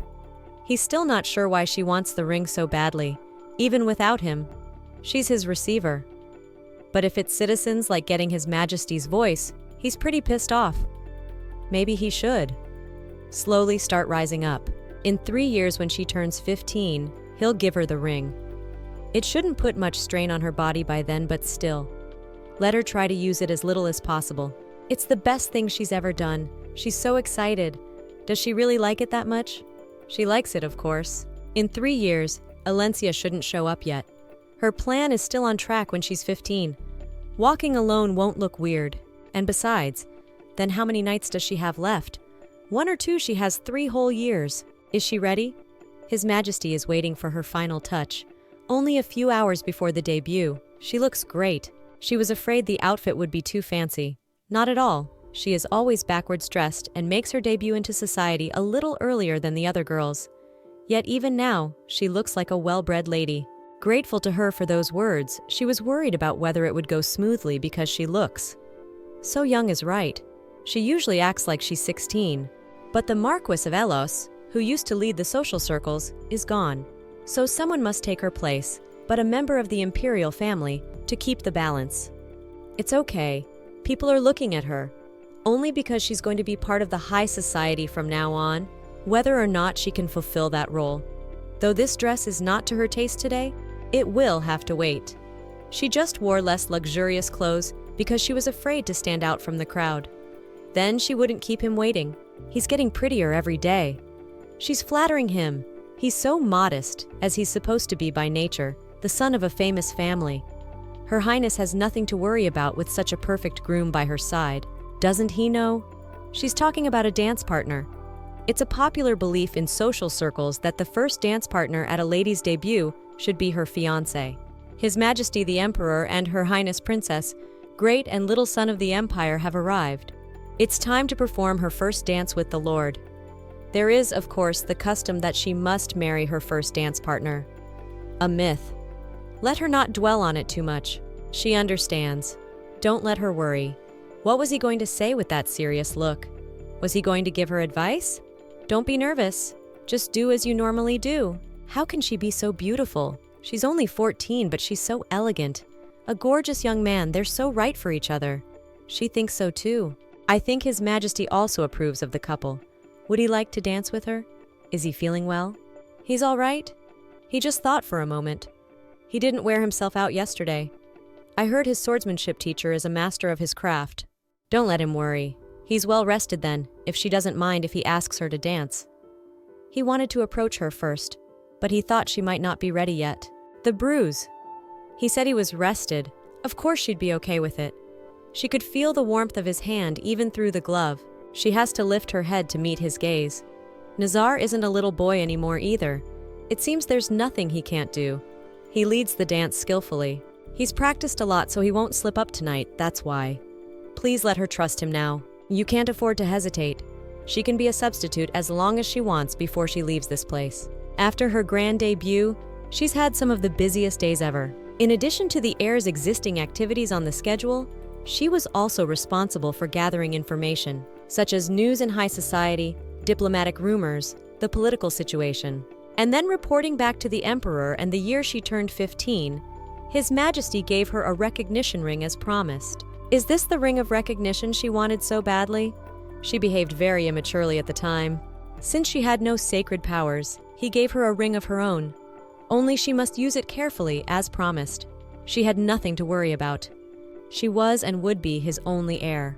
He's still not sure why she wants the ring so badly, even without him. She's his receiver. But if it's citizens like getting His Majesty's voice, he's pretty pissed off. Maybe he should slowly start rising up. In 3 years, when she turns 15, he'll give her the ring. It shouldn't put much strain on her body by then, but still. Let her try to use it as little as possible. It's the best thing she's ever done. She's so excited. Does she really like it that much? She likes it, of course. In 3 years, Alencia shouldn't show up yet. Her plan is still on track when she's 15. Walking alone won't look weird. And besides, then how many nights does she have left? 1 or 2, she has 3 whole years. Is she ready? His Majesty is waiting for her final touch. Only a few hours before the debut, she looks great. She was afraid the outfit would be too fancy. Not at all. She is always backwards dressed and makes her debut into society a little earlier than the other girls. Yet even now, she looks like a well-bred lady. Grateful to her for those words, she was worried about whether it would go smoothly because she looks so young is right. She usually acts like she's 16. But the Marquis of Elos, who used to lead the social circles, is gone. So someone must take her place, but a member of the imperial family, to keep the balance. It's okay. People are looking at her. Only because she's going to be part of the high society from now on, whether or not she can fulfill that role. Though this dress is not to her taste today, it will have to wait. She just wore less luxurious clothes because she was afraid to stand out from the crowd. Then she wouldn't keep him waiting. He's getting prettier every day. She's flattering him. He's so modest, as he's supposed to be by nature, the son of a famous family. Her Highness has nothing to worry about with such a perfect groom by her side. Doesn't he know? She's talking about a dance partner. It's a popular belief in social circles that the first dance partner at a lady's debut should be her fiancé. His Majesty the Emperor and Her Highness Princess, great and little son of the Empire, have arrived. It's time to perform her first dance with the Lord. There is, of course, the custom that she must marry her first dance partner. A myth. Let her not dwell on it too much. She understands. Don't let her worry. What was he going to say with that serious look? Was he going to give her advice? Don't be nervous. Just do as you normally do. How can she be so beautiful? She's only 14, but she's so elegant. A gorgeous young man, they're so right for each other. She thinks so too. I think His Majesty also approves of the couple. Would he like to dance with her? Is he feeling well? He's all right? He just thought for a moment. He didn't wear himself out yesterday. I heard his swordsmanship teacher is a master of his craft. Don't let him worry. He's well rested then, if she doesn't mind if he asks her to dance. He wanted to approach her first, but he thought she might not be ready yet. The bruise. He said he was rested. Of course she'd be okay with it. She could feel the warmth of his hand even through the glove. She has to lift her head to meet his gaze. Nazar isn't a little boy anymore either. It seems there's nothing he can't do. He leads the dance skillfully. He's practiced a lot, so he won't slip up tonight, that's why. Please let her trust him now. You can't afford to hesitate. She can be a substitute as long as she wants before she leaves this place. After her grand debut, she's had some of the busiest days ever. In addition to the heir's existing activities on the schedule, she was also responsible for gathering information, such as news in high society, diplomatic rumors, the political situation, and then reporting back to the Emperor. And the year she turned 15, His Majesty gave her a recognition ring as promised. Is this the ring of recognition she wanted so badly? She behaved very immaturely at the time. Since she had no sacred powers, he gave her a ring of her own. Only she must use it carefully, as promised. She had nothing to worry about. She was and would be his only heir.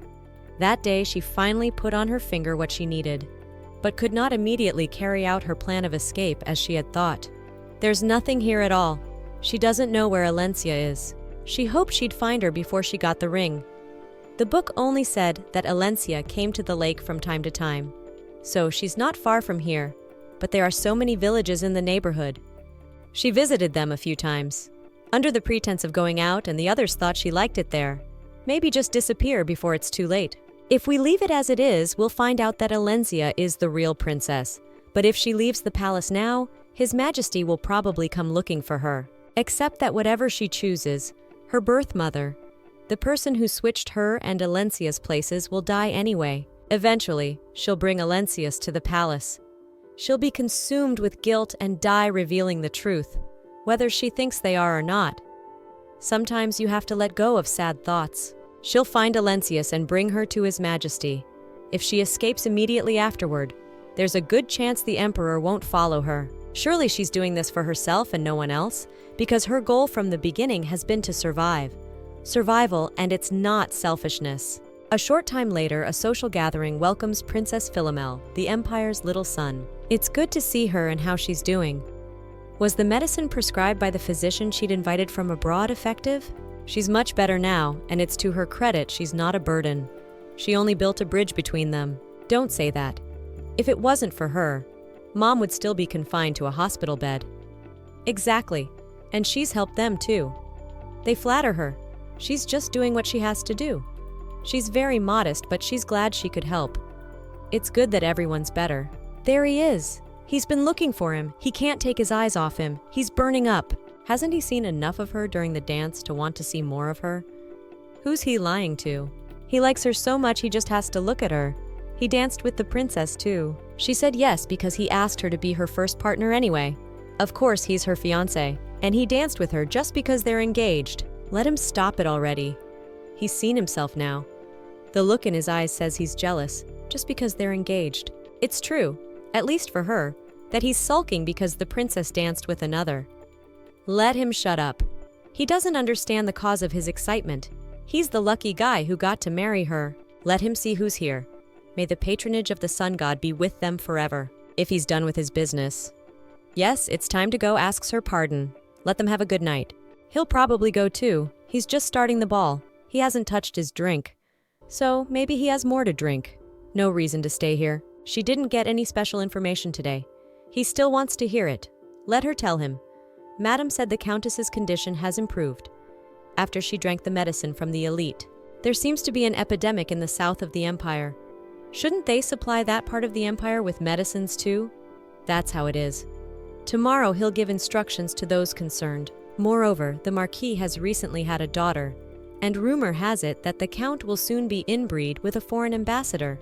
That day she finally put on her finger what she needed, but could not immediately carry out her plan of escape as she had thought. There's nothing here at all. She doesn't know where Alencia is. She hoped she'd find her before she got the ring. The book only said that Alencia came to the lake from time to time. So she's not far from here, but there are so many villages in the neighborhood. She visited them a few times, under the pretense of going out, and the others thought she liked it there. Maybe just disappear before it's too late. If we leave it as it is, we'll find out that Alencia is the real princess. But if she leaves the palace now, His Majesty will probably come looking for her. Except that whatever she chooses, her birth mother, the person who switched her and Alencia's places, will die anyway. Eventually, she'll bring Alencius to the palace. She'll be consumed with guilt and die revealing the truth, whether she thinks they are or not. Sometimes you have to let go of sad thoughts. She'll find Alencius and bring her to His Majesty. If she escapes immediately afterward, there's a good chance the Emperor won't follow her. Surely she's doing this for herself and no one else, because her goal from the beginning has been to survive. Survival, and it's not selfishness. A short time later, a social gathering welcomes Princess Philomel, the Empire's little son. It's good to see her and how she's doing. Was the medicine prescribed by the physician she'd invited from abroad effective? She's much better now, and it's to her credit she's not a burden. She only built a bridge between them. Don't say that. If it wasn't for her, Mom would still be confined to a hospital bed. Exactly, and she's helped them too. They flatter her. She's just doing what she has to do. She's very modest, but she's glad she could help. It's good that everyone's better. There he is. He's been looking for him. He can't take his eyes off him. He's burning up. Hasn't he seen enough of her during the dance to want to see more of her? Who's he lying to? He likes her so much he just has to look at her. He danced with the princess too. She said yes because he asked her to be her first partner anyway. Of course, he's her fiancé, and he danced with her just because they're engaged. Let him stop it already. He's seen himself now. The look in his eyes says he's jealous, just because they're engaged. It's true, at least for her, that he's sulking because the princess danced with another. Let him shut up. He doesn't understand the cause of his excitement. He's the lucky guy who got to marry her. Let him see who's here. May the patronage of the sun god be with them forever, if he's done with his business. Yes, it's time to go ask her pardon. Let them have a good night. He'll probably go too. He's just starting the ball. He hasn't touched his drink. So maybe he has more to drink. No reason to stay here. She didn't get any special information today. He still wants to hear it. Let her tell him. Madame said the Countess's condition has improved after she drank the medicine from the elite. There seems to be an epidemic in the south of the empire. Shouldn't they supply that part of the empire with medicines too? That's how it is. Tomorrow he'll give instructions to those concerned. Moreover, the Marquis has recently had a daughter, and rumor has it that the Count will soon be inbreed with a foreign ambassador.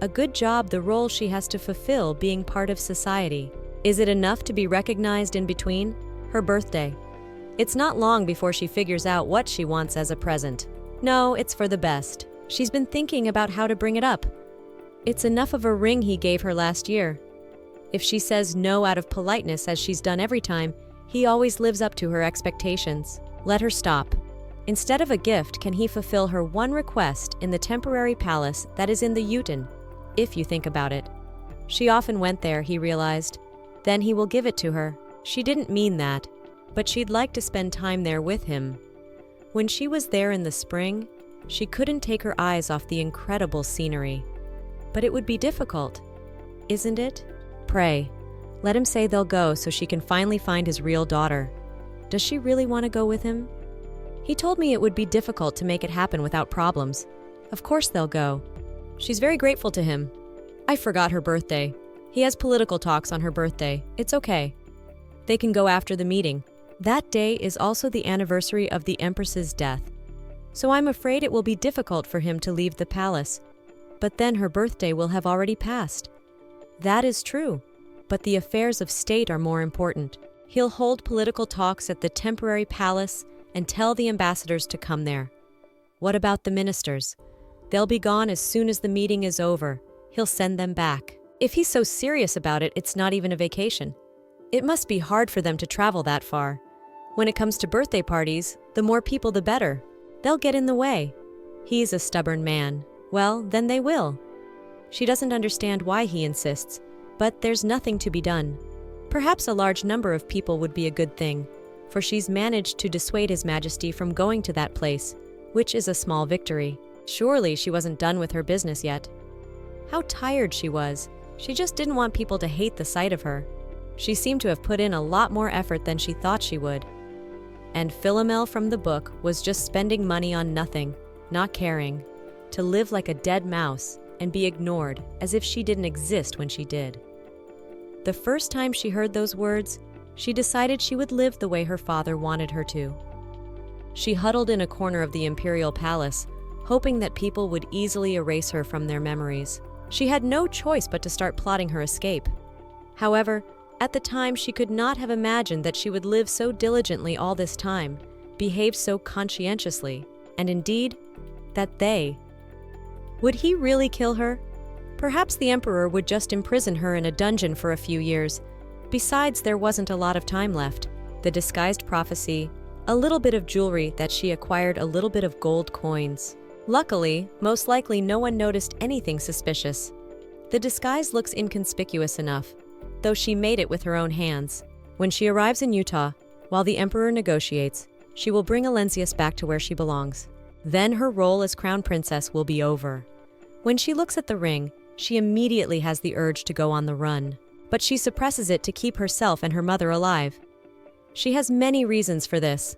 A good job the role she has to fulfill being part of society. Is it enough to be recognized in between? Her birthday. It's not long before she figures out what she wants as a present. No, it's for the best. She's been thinking about how to bring it up. It's enough of a ring he gave her last year. If she says no out of politeness as she's done every time, he always lives up to her expectations. Let her stop. Instead of a gift, can he fulfill her one request in the temporary palace that is in the Juten? If you think about it. She often went there, he realized. Then he will give it to her. She didn't mean that, but she'd like to spend time there with him. When she was there in the spring, she couldn't take her eyes off the incredible scenery. But it would be difficult, isn't it? Pray. Let him say they'll go so she can finally find his real daughter. Does she really want to go with him? He told me it would be difficult to make it happen without problems. Of course they'll go. She's very grateful to him. I forgot her birthday. He has political talks on her birthday. It's okay. They can go after the meeting. That day is also the anniversary of the Empress's death. So I'm afraid it will be difficult for him to leave the palace. But then her birthday will have already passed. That is true. But the affairs of state are more important. He'll hold political talks at the temporary palace and tell the ambassadors to come there. What about the ministers? They'll be gone as soon as the meeting is over. He'll send them back. If he's so serious about it, it's not even a vacation. It must be hard for them to travel that far. When it comes to birthday parties, the more people the better. They'll get in the way. He's a stubborn man. Well, then they will. She doesn't understand why he insists, but there's nothing to be done. Perhaps a large number of people would be a good thing, for she's managed to dissuade His Majesty from going to that place, which is a small victory. Surely she wasn't done with her business yet. How tired she was. She just didn't want people to hate the sight of her. She seemed to have put in a lot more effort than she thought she would. And Philomel from the book was just spending money on nothing, not caring, to live like a dead mouse and be ignored as if she didn't exist when she did. The first time she heard those words, she decided she would live the way her father wanted her to. She huddled in a corner of the imperial palace, hoping that people would easily erase her from their memories. She had no choice but to start plotting her escape. However, at the time she could not have imagined that she would live so diligently all this time, behave so conscientiously, and indeed, that they. Would he really kill her? Perhaps the emperor would just imprison her in a dungeon for a few years. Besides, there wasn't a lot of time left. The disguised prophecy, a little bit of jewelry that she acquired, a little bit of gold coins. Luckily, most likely no one noticed anything suspicious. The disguise looks inconspicuous enough, though she made it with her own hands. When she arrives in Utah, while the emperor negotiates, she will bring Alencius back to where she belongs. Then her role as crown princess will be over. When she looks at the ring, she immediately has the urge to go on the run, but she suppresses it to keep herself and her mother alive. She has many reasons for this,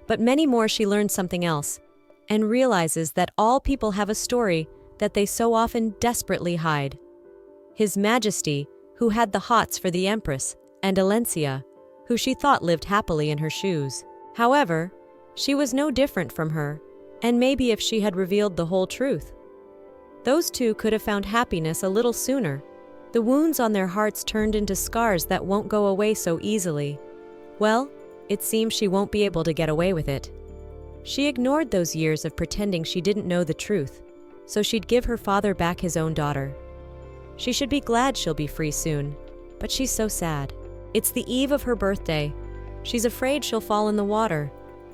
but many more she learns something else, and realizes that all people have a story that they so often desperately hide. His Majesty, who had the hots for the Empress, and Alencia, who she thought lived happily in her shoes. However, she was no different from her, and maybe if she had revealed the whole truth, those two could have found happiness a little sooner. The wounds on their hearts turned into scars that won't go away so easily. Well, it seems she won't be able to get away with it. She ignored those years of pretending she didn't know the truth, so she'd give her father back his own daughter. She should be glad she'll be free soon, but she's so sad. It's the eve of her birthday. She's afraid she'll fall in the water.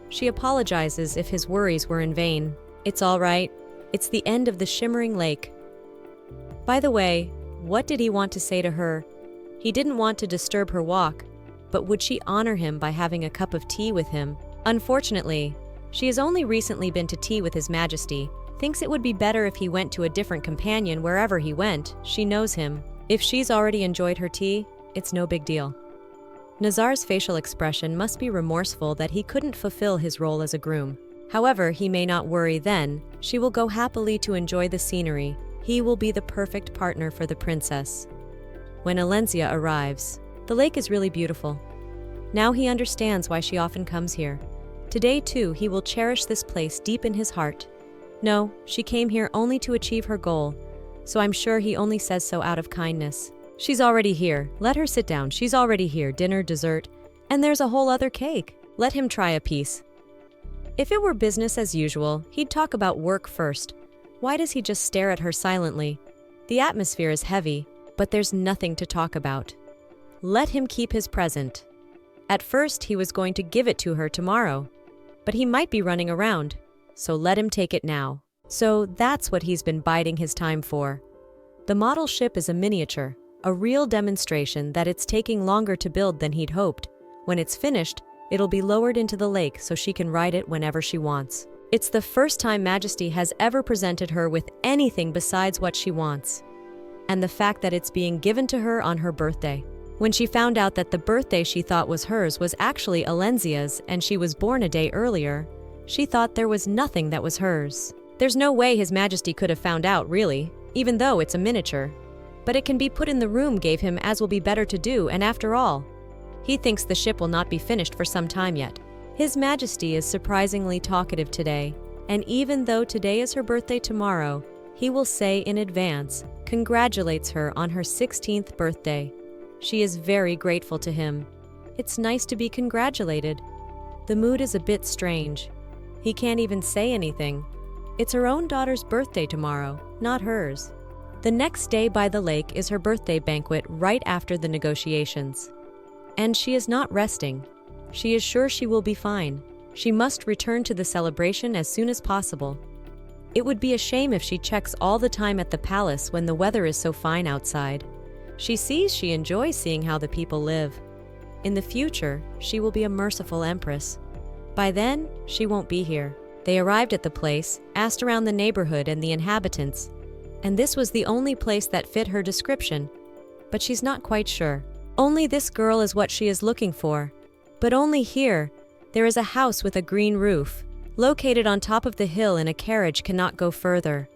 She apologizes if his worries were in vain. It's all right. It's the end of the shimmering lake. By the way, what did he want to say to her? He didn't want to disturb her walk, but would she honor him by having a cup of tea with him? Unfortunately, she has only recently been to tea with His Majesty, thinks it would be better if he went to a different companion wherever he went. She knows him. If she's already enjoyed her tea, it's no big deal. Nazar's facial expression must be remorseful that he couldn't fulfill his role as a groom. However, he may not worry then. She will go happily to enjoy the scenery. He will be the perfect partner for the princess. When Alencia arrives, the lake is really beautiful. Now he understands why she often comes here. Today, too, he will cherish this place deep in his heart. No, she came here only to achieve her goal, so I'm sure he only says so out of kindness. She's already here. Let her sit down. She's already here. Dinner, dessert, and there's a whole other cake. Let him try a piece. If it were business as usual, he'd talk about work first. Why does he just stare at her silently? The atmosphere is heavy, but there's nothing to talk about. Let him keep his present. At first, he was going to give it to her tomorrow, but he might be running around, so let him take it now. So that's what he's been biding his time for. The model ship is a miniature, a real demonstration that it's taking longer to build than he'd hoped. When it's finished, it'll be lowered into the lake so she can ride it whenever she wants. It's the first time Majesty has ever presented her with anything besides what she wants. And the fact that it's being given to her on her birthday. When she found out that the birthday she thought was hers was actually Alencia's and she was born a day earlier, she thought there was nothing that was hers. There's no way His Majesty could have found out, really, even though it's a miniature. But it can be put in the room gave him as will be better to do, and after all, he thinks the ship will not be finished for some time yet. His Majesty is surprisingly talkative today, and even though today is her birthday tomorrow, he will say in advance, congratulates her on her 16th birthday. She is very grateful to him. It's nice to be congratulated. The mood is a bit strange. He can't even say anything. It's her own daughter's birthday tomorrow, not hers. The next day by the lake is her birthday banquet right after the negotiations. And she is not resting. She is sure she will be fine. She must return to the celebration as soon as possible. It would be a shame if she checks all the time at the palace when the weather is so fine outside. She sees she enjoys seeing how the people live. In the future, she will be a merciful empress. By then, she won't be here. They arrived at the place, asked around the neighborhood and the inhabitants, and this was the only place that fit her description. But she's not quite sure. Only this girl is what she is looking for. But only here, there is a house with a green roof, located on top of the hill, and a carriage cannot go further.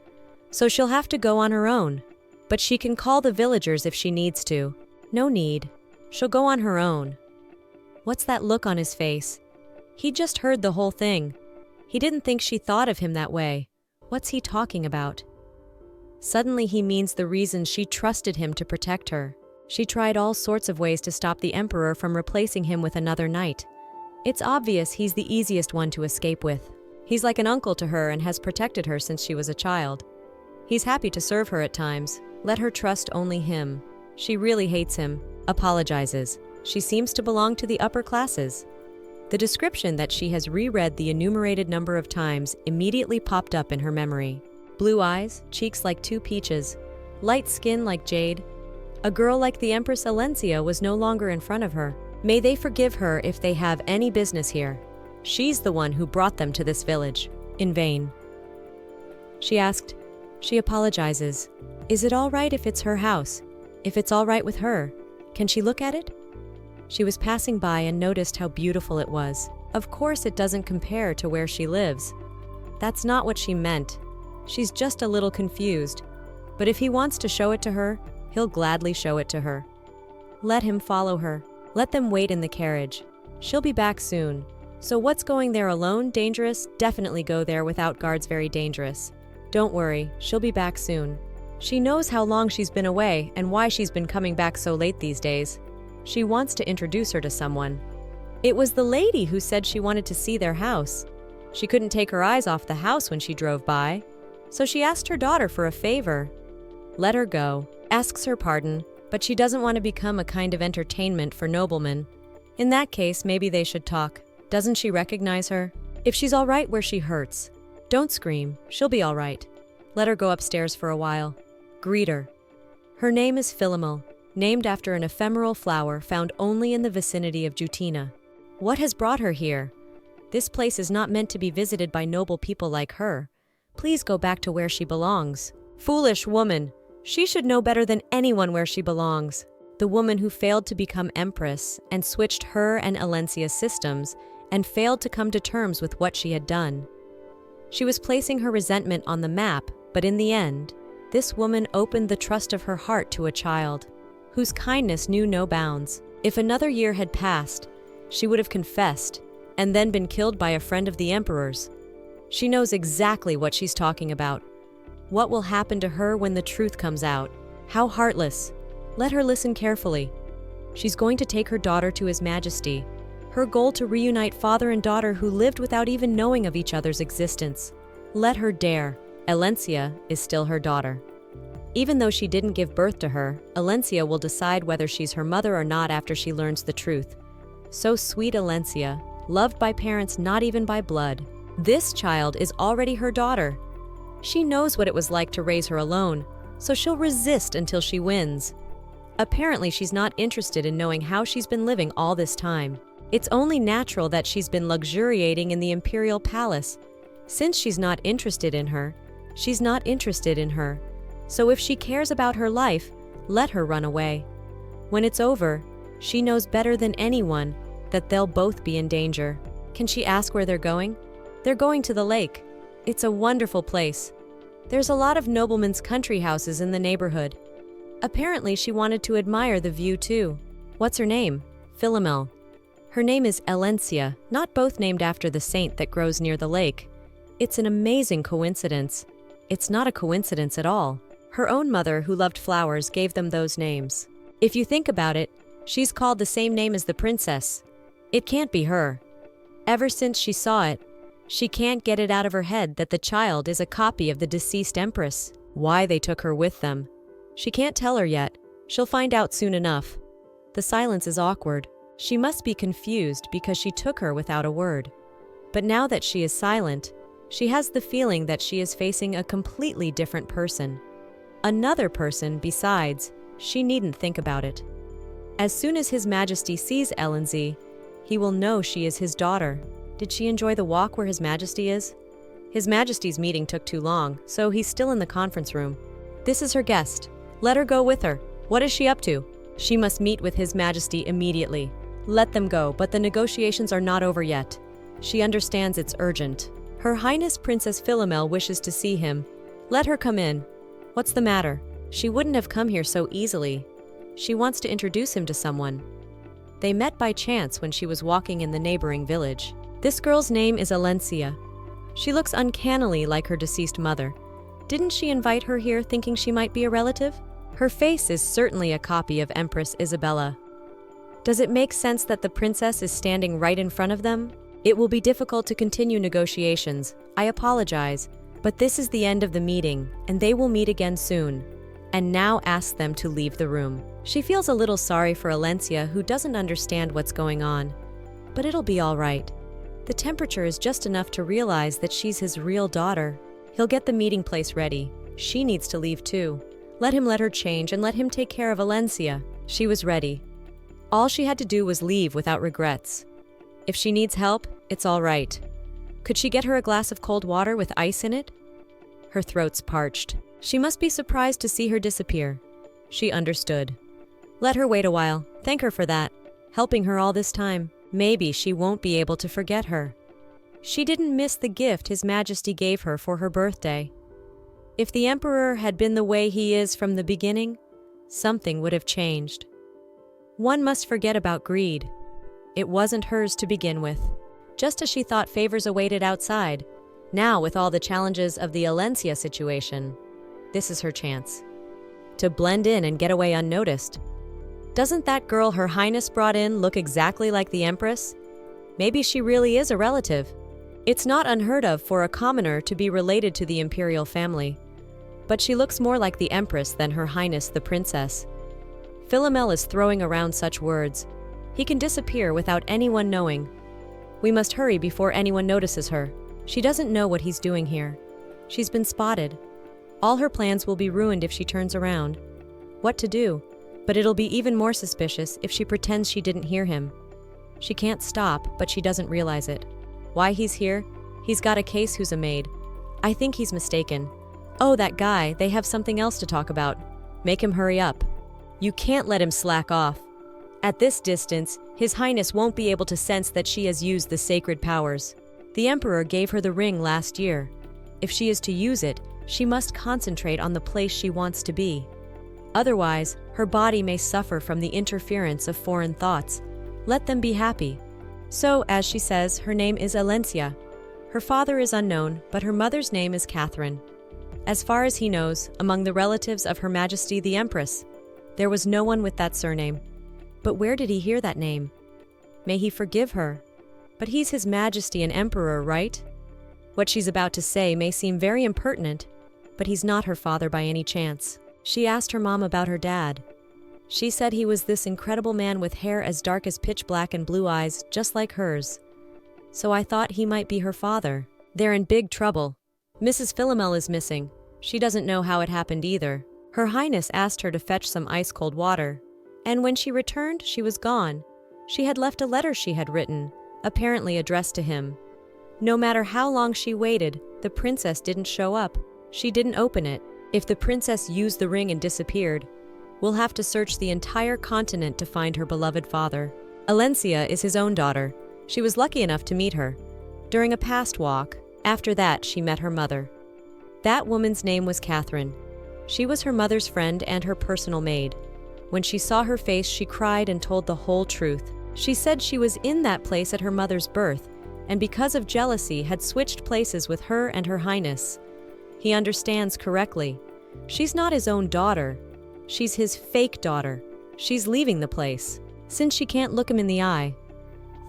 So she'll have to go on her own. But she can call the villagers if she needs to. No need. She'll go on her own. What's that look on his face? He just heard the whole thing. He didn't think she thought of him that way. What's he talking about? Suddenly he means the reason she trusted him to protect her. She tried all sorts of ways to stop the emperor from replacing him with another knight. It's obvious he's the easiest one to escape with. He's like an uncle to her and has protected her since she was a child. He's happy to serve her at times. Let her trust only him. She really hates him, apologizes. She seems to belong to the upper classes. The description that she has reread the enumerated number of times immediately popped up in her memory. Blue eyes, cheeks like two peaches, light skin like jade. A girl like the Empress Alencia was no longer in front of her. May they forgive her if they have any business here. She's the one who brought them to this village. In vain. She asked. She apologizes. Is it all right if it's her house? If it's all right with her? Can she look at it? She was passing by and noticed how beautiful it was. Of course it doesn't compare to where she lives. That's not what she meant. She's just a little confused. But if he wants to show it to her, he'll gladly show it to her. Let him follow her. Let them wait in the carriage. She'll be back soon. So what's going there alone dangerous? Definitely go there without guards very dangerous. Don't worry, she'll be back soon. She knows how long she's been away and why she's been coming back so late these days. She wants to introduce her to someone. It was the lady who said she wanted to see their house. She couldn't take her eyes off the house when she drove by, so she asked her daughter for a favor. Let her go, asks her pardon, but she doesn't want to become a kind of entertainment for noblemen. In that case, maybe they should talk. Doesn't she recognize her? If she's all right where she hurts, don't scream, she'll be all right. Let her go upstairs for a while. Greet her. Her name is Philomel, named after an ephemeral flower found only in the vicinity of Jutina. What has brought her here? This place is not meant to be visited by noble people like her. Please go back to where she belongs. Foolish woman! She should know better than anyone where she belongs. The woman who failed to become empress and switched her and Alencia's systems and failed to come to terms with what she had done. She was placing her resentment on the map, but in the end, this woman opened the trust of her heart to a child, whose kindness knew no bounds. If another year had passed, she would have confessed and then been killed by a friend of the emperor's. She knows exactly what she's talking about. What will happen to her when the truth comes out? How heartless. Let her listen carefully. She's going to take her daughter to His Majesty. Her goal to reunite father and daughter who lived without even knowing of each other's existence. Let her dare. Alencia is still her daughter. Even though she didn't give birth to her, Alencia will decide whether she's her mother or not after she learns the truth. So sweet Alencia, loved by parents not even by blood. This child is already her daughter. She knows what it was like to raise her alone, so she'll resist until she wins. Apparently she's not interested in knowing how she's been living all this time. It's only natural that she's been luxuriating in the imperial palace. Since she's not interested in her, she's not interested in her. So if she cares about her life, let her run away. When it's over, she knows better than anyone that they'll both be in danger. Can she ask where they're going? They're going to the lake. It's a wonderful place. There's a lot of noblemen's country houses in the neighborhood. Apparently she wanted to admire the view too. What's her name? Philomel. Her name is Alencia, not both named after the saint that grows near the lake. It's an amazing coincidence. It's not a coincidence at all. Her own mother, who loved flowers, gave them those names. If you think about it, she's called the same name as the princess. It can't be her. Ever since she saw it, she can't get it out of her head that the child is a copy of the deceased empress. Why they took her with them? She can't tell her yet. She'll find out soon enough. The silence is awkward. She must be confused because she took her without a word. But now that she is silent, she has the feeling that she is facing a completely different person. Another person besides, she needn't think about it. As soon as His Majesty sees Alencia, he will know she is his daughter. Did she enjoy the walk where His Majesty is? His Majesty's meeting took too long, so he's still in the conference room. This is her guest. Let her go with her. What is she up to? She must meet with His Majesty immediately. Let them go, but the negotiations are not over yet. She understands it's urgent. Her Highness Princess Philomel wishes to see him. Let her come in. What's the matter? She wouldn't have come here so easily. She wants to introduce him to someone. They met by chance when she was walking in the neighboring village. This girl's name is Alencia. She looks uncannily like her deceased mother. Didn't she invite her here thinking she might be a relative? Her face is certainly a copy of Empress Isabella. Does it make sense that the princess is standing right in front of them? It will be difficult to continue negotiations. I apologize, but this is the end of the meeting, and they will meet again soon. And now ask them to leave the room. She feels a little sorry for Alencia, who doesn't understand what's going on. But it'll be all right. The temperature is just enough to realize that she's his real daughter. He'll get the meeting place ready. She needs to leave too. Let her change and let him take care of Alencia. She was ready. All she had to do was leave without regrets. If she needs help, it's all right. Could she get her a glass of cold water with ice in it? Her throat's parched. She must be surprised to see her disappear. She understood. Let her wait a while. Thank her for that. Helping her all this time. Maybe she won't be able to forget her. She didn't miss the gift His Majesty gave her for her birthday. If the Emperor had been the way he is from the beginning, something would have changed. One must forget about greed. It wasn't hers to begin with. Just as she thought favors awaited outside, now with all the challenges of the Alencia situation, this is her chance. To blend in and get away unnoticed. Doesn't that girl Her Highness brought in look exactly like the Empress? Maybe she really is a relative. It's not unheard of for a commoner to be related to the imperial family. But she looks more like the Empress than Her Highness the Princess. Philomel is throwing around such words. He can disappear without anyone knowing. We must hurry before anyone notices her. She doesn't know what he's doing here. She's been spotted. All her plans will be ruined if she turns around. What to do? But it'll be even more suspicious if she pretends she didn't hear him. She can't stop, but she doesn't realize it. Why he's here? He's got a case who's a maid. I think he's mistaken. Oh, that guy, they have something else to talk about. Make him hurry up. You can't let him slack off. At this distance, His Highness won't be able to sense that she has used the sacred powers. The Emperor gave her the ring last year. If she is to use it, she must concentrate on the place she wants to be. Otherwise, her body may suffer from the interference of foreign thoughts. Let them be happy. So, as she says, her name is Alencia. Her father is unknown, but her mother's name is Catherine. As far as he knows, among the relatives of Her Majesty the Empress, there was no one with that surname. But where did he hear that name? May he forgive her. But he's His Majesty and Emperor, right? What she's about to say may seem very impertinent, but he's not her father by any chance. She asked her mom about her dad. She said he was this incredible man with hair as dark as pitch black and blue eyes, just like hers. So I thought he might be her father. They're in big trouble. Mrs. Philomel is missing. She doesn't know how it happened either. Her Highness asked her to fetch some ice-cold water, and when she returned, she was gone. She had left a letter she had written, apparently addressed to him. No matter how long she waited, the princess didn't show up. She didn't open it. If the princess used the ring and disappeared, we'll have to search the entire continent to find her beloved father. Alencia is his own daughter. She was lucky enough to meet her during a past walk. After that, she met her mother. That woman's name was Catherine. She was her mother's friend and her personal maid. When she saw her face, she cried and told the whole truth. She said she was in that place at her mother's birth, and because of jealousy had switched places with her and Her Highness. He understands correctly. She's not his own daughter. She's his fake daughter. She's leaving the place, since she can't look him in the eye.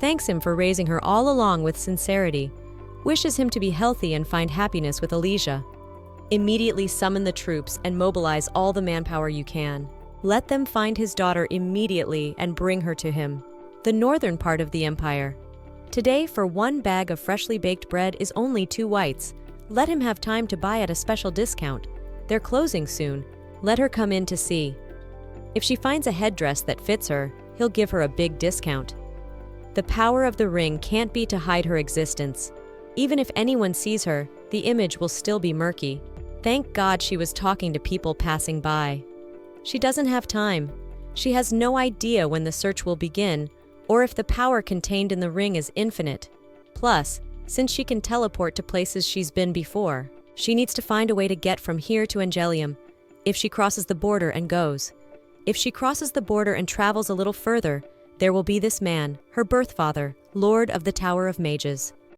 Thanks him for raising her all along with sincerity. Wishes him to be healthy and find happiness with Alesia. Immediately summon the troops and mobilize all the manpower you can. Let them find his daughter immediately and bring her to him. The northern part of the empire. Today, for 1 bag of freshly baked bread is only 2 whites. Let him have time to buy at a special discount. They're closing soon. Let her come in to see. If she finds a headdress that fits her, he'll give her a big discount. The power of the ring can't be to hide her existence. Even if anyone sees her, the image will still be murky. Thank God she was talking to people passing by. She doesn't have time. She has no idea when the search will begin, or if the power contained in the ring is infinite. Plus, since she can teleport to places she's been before, she needs to find a way to get from here to Angelium, if she crosses the border and goes. If she crosses the border and travels a little further, there will be this man, her birth father, Lord of the Tower of Mages.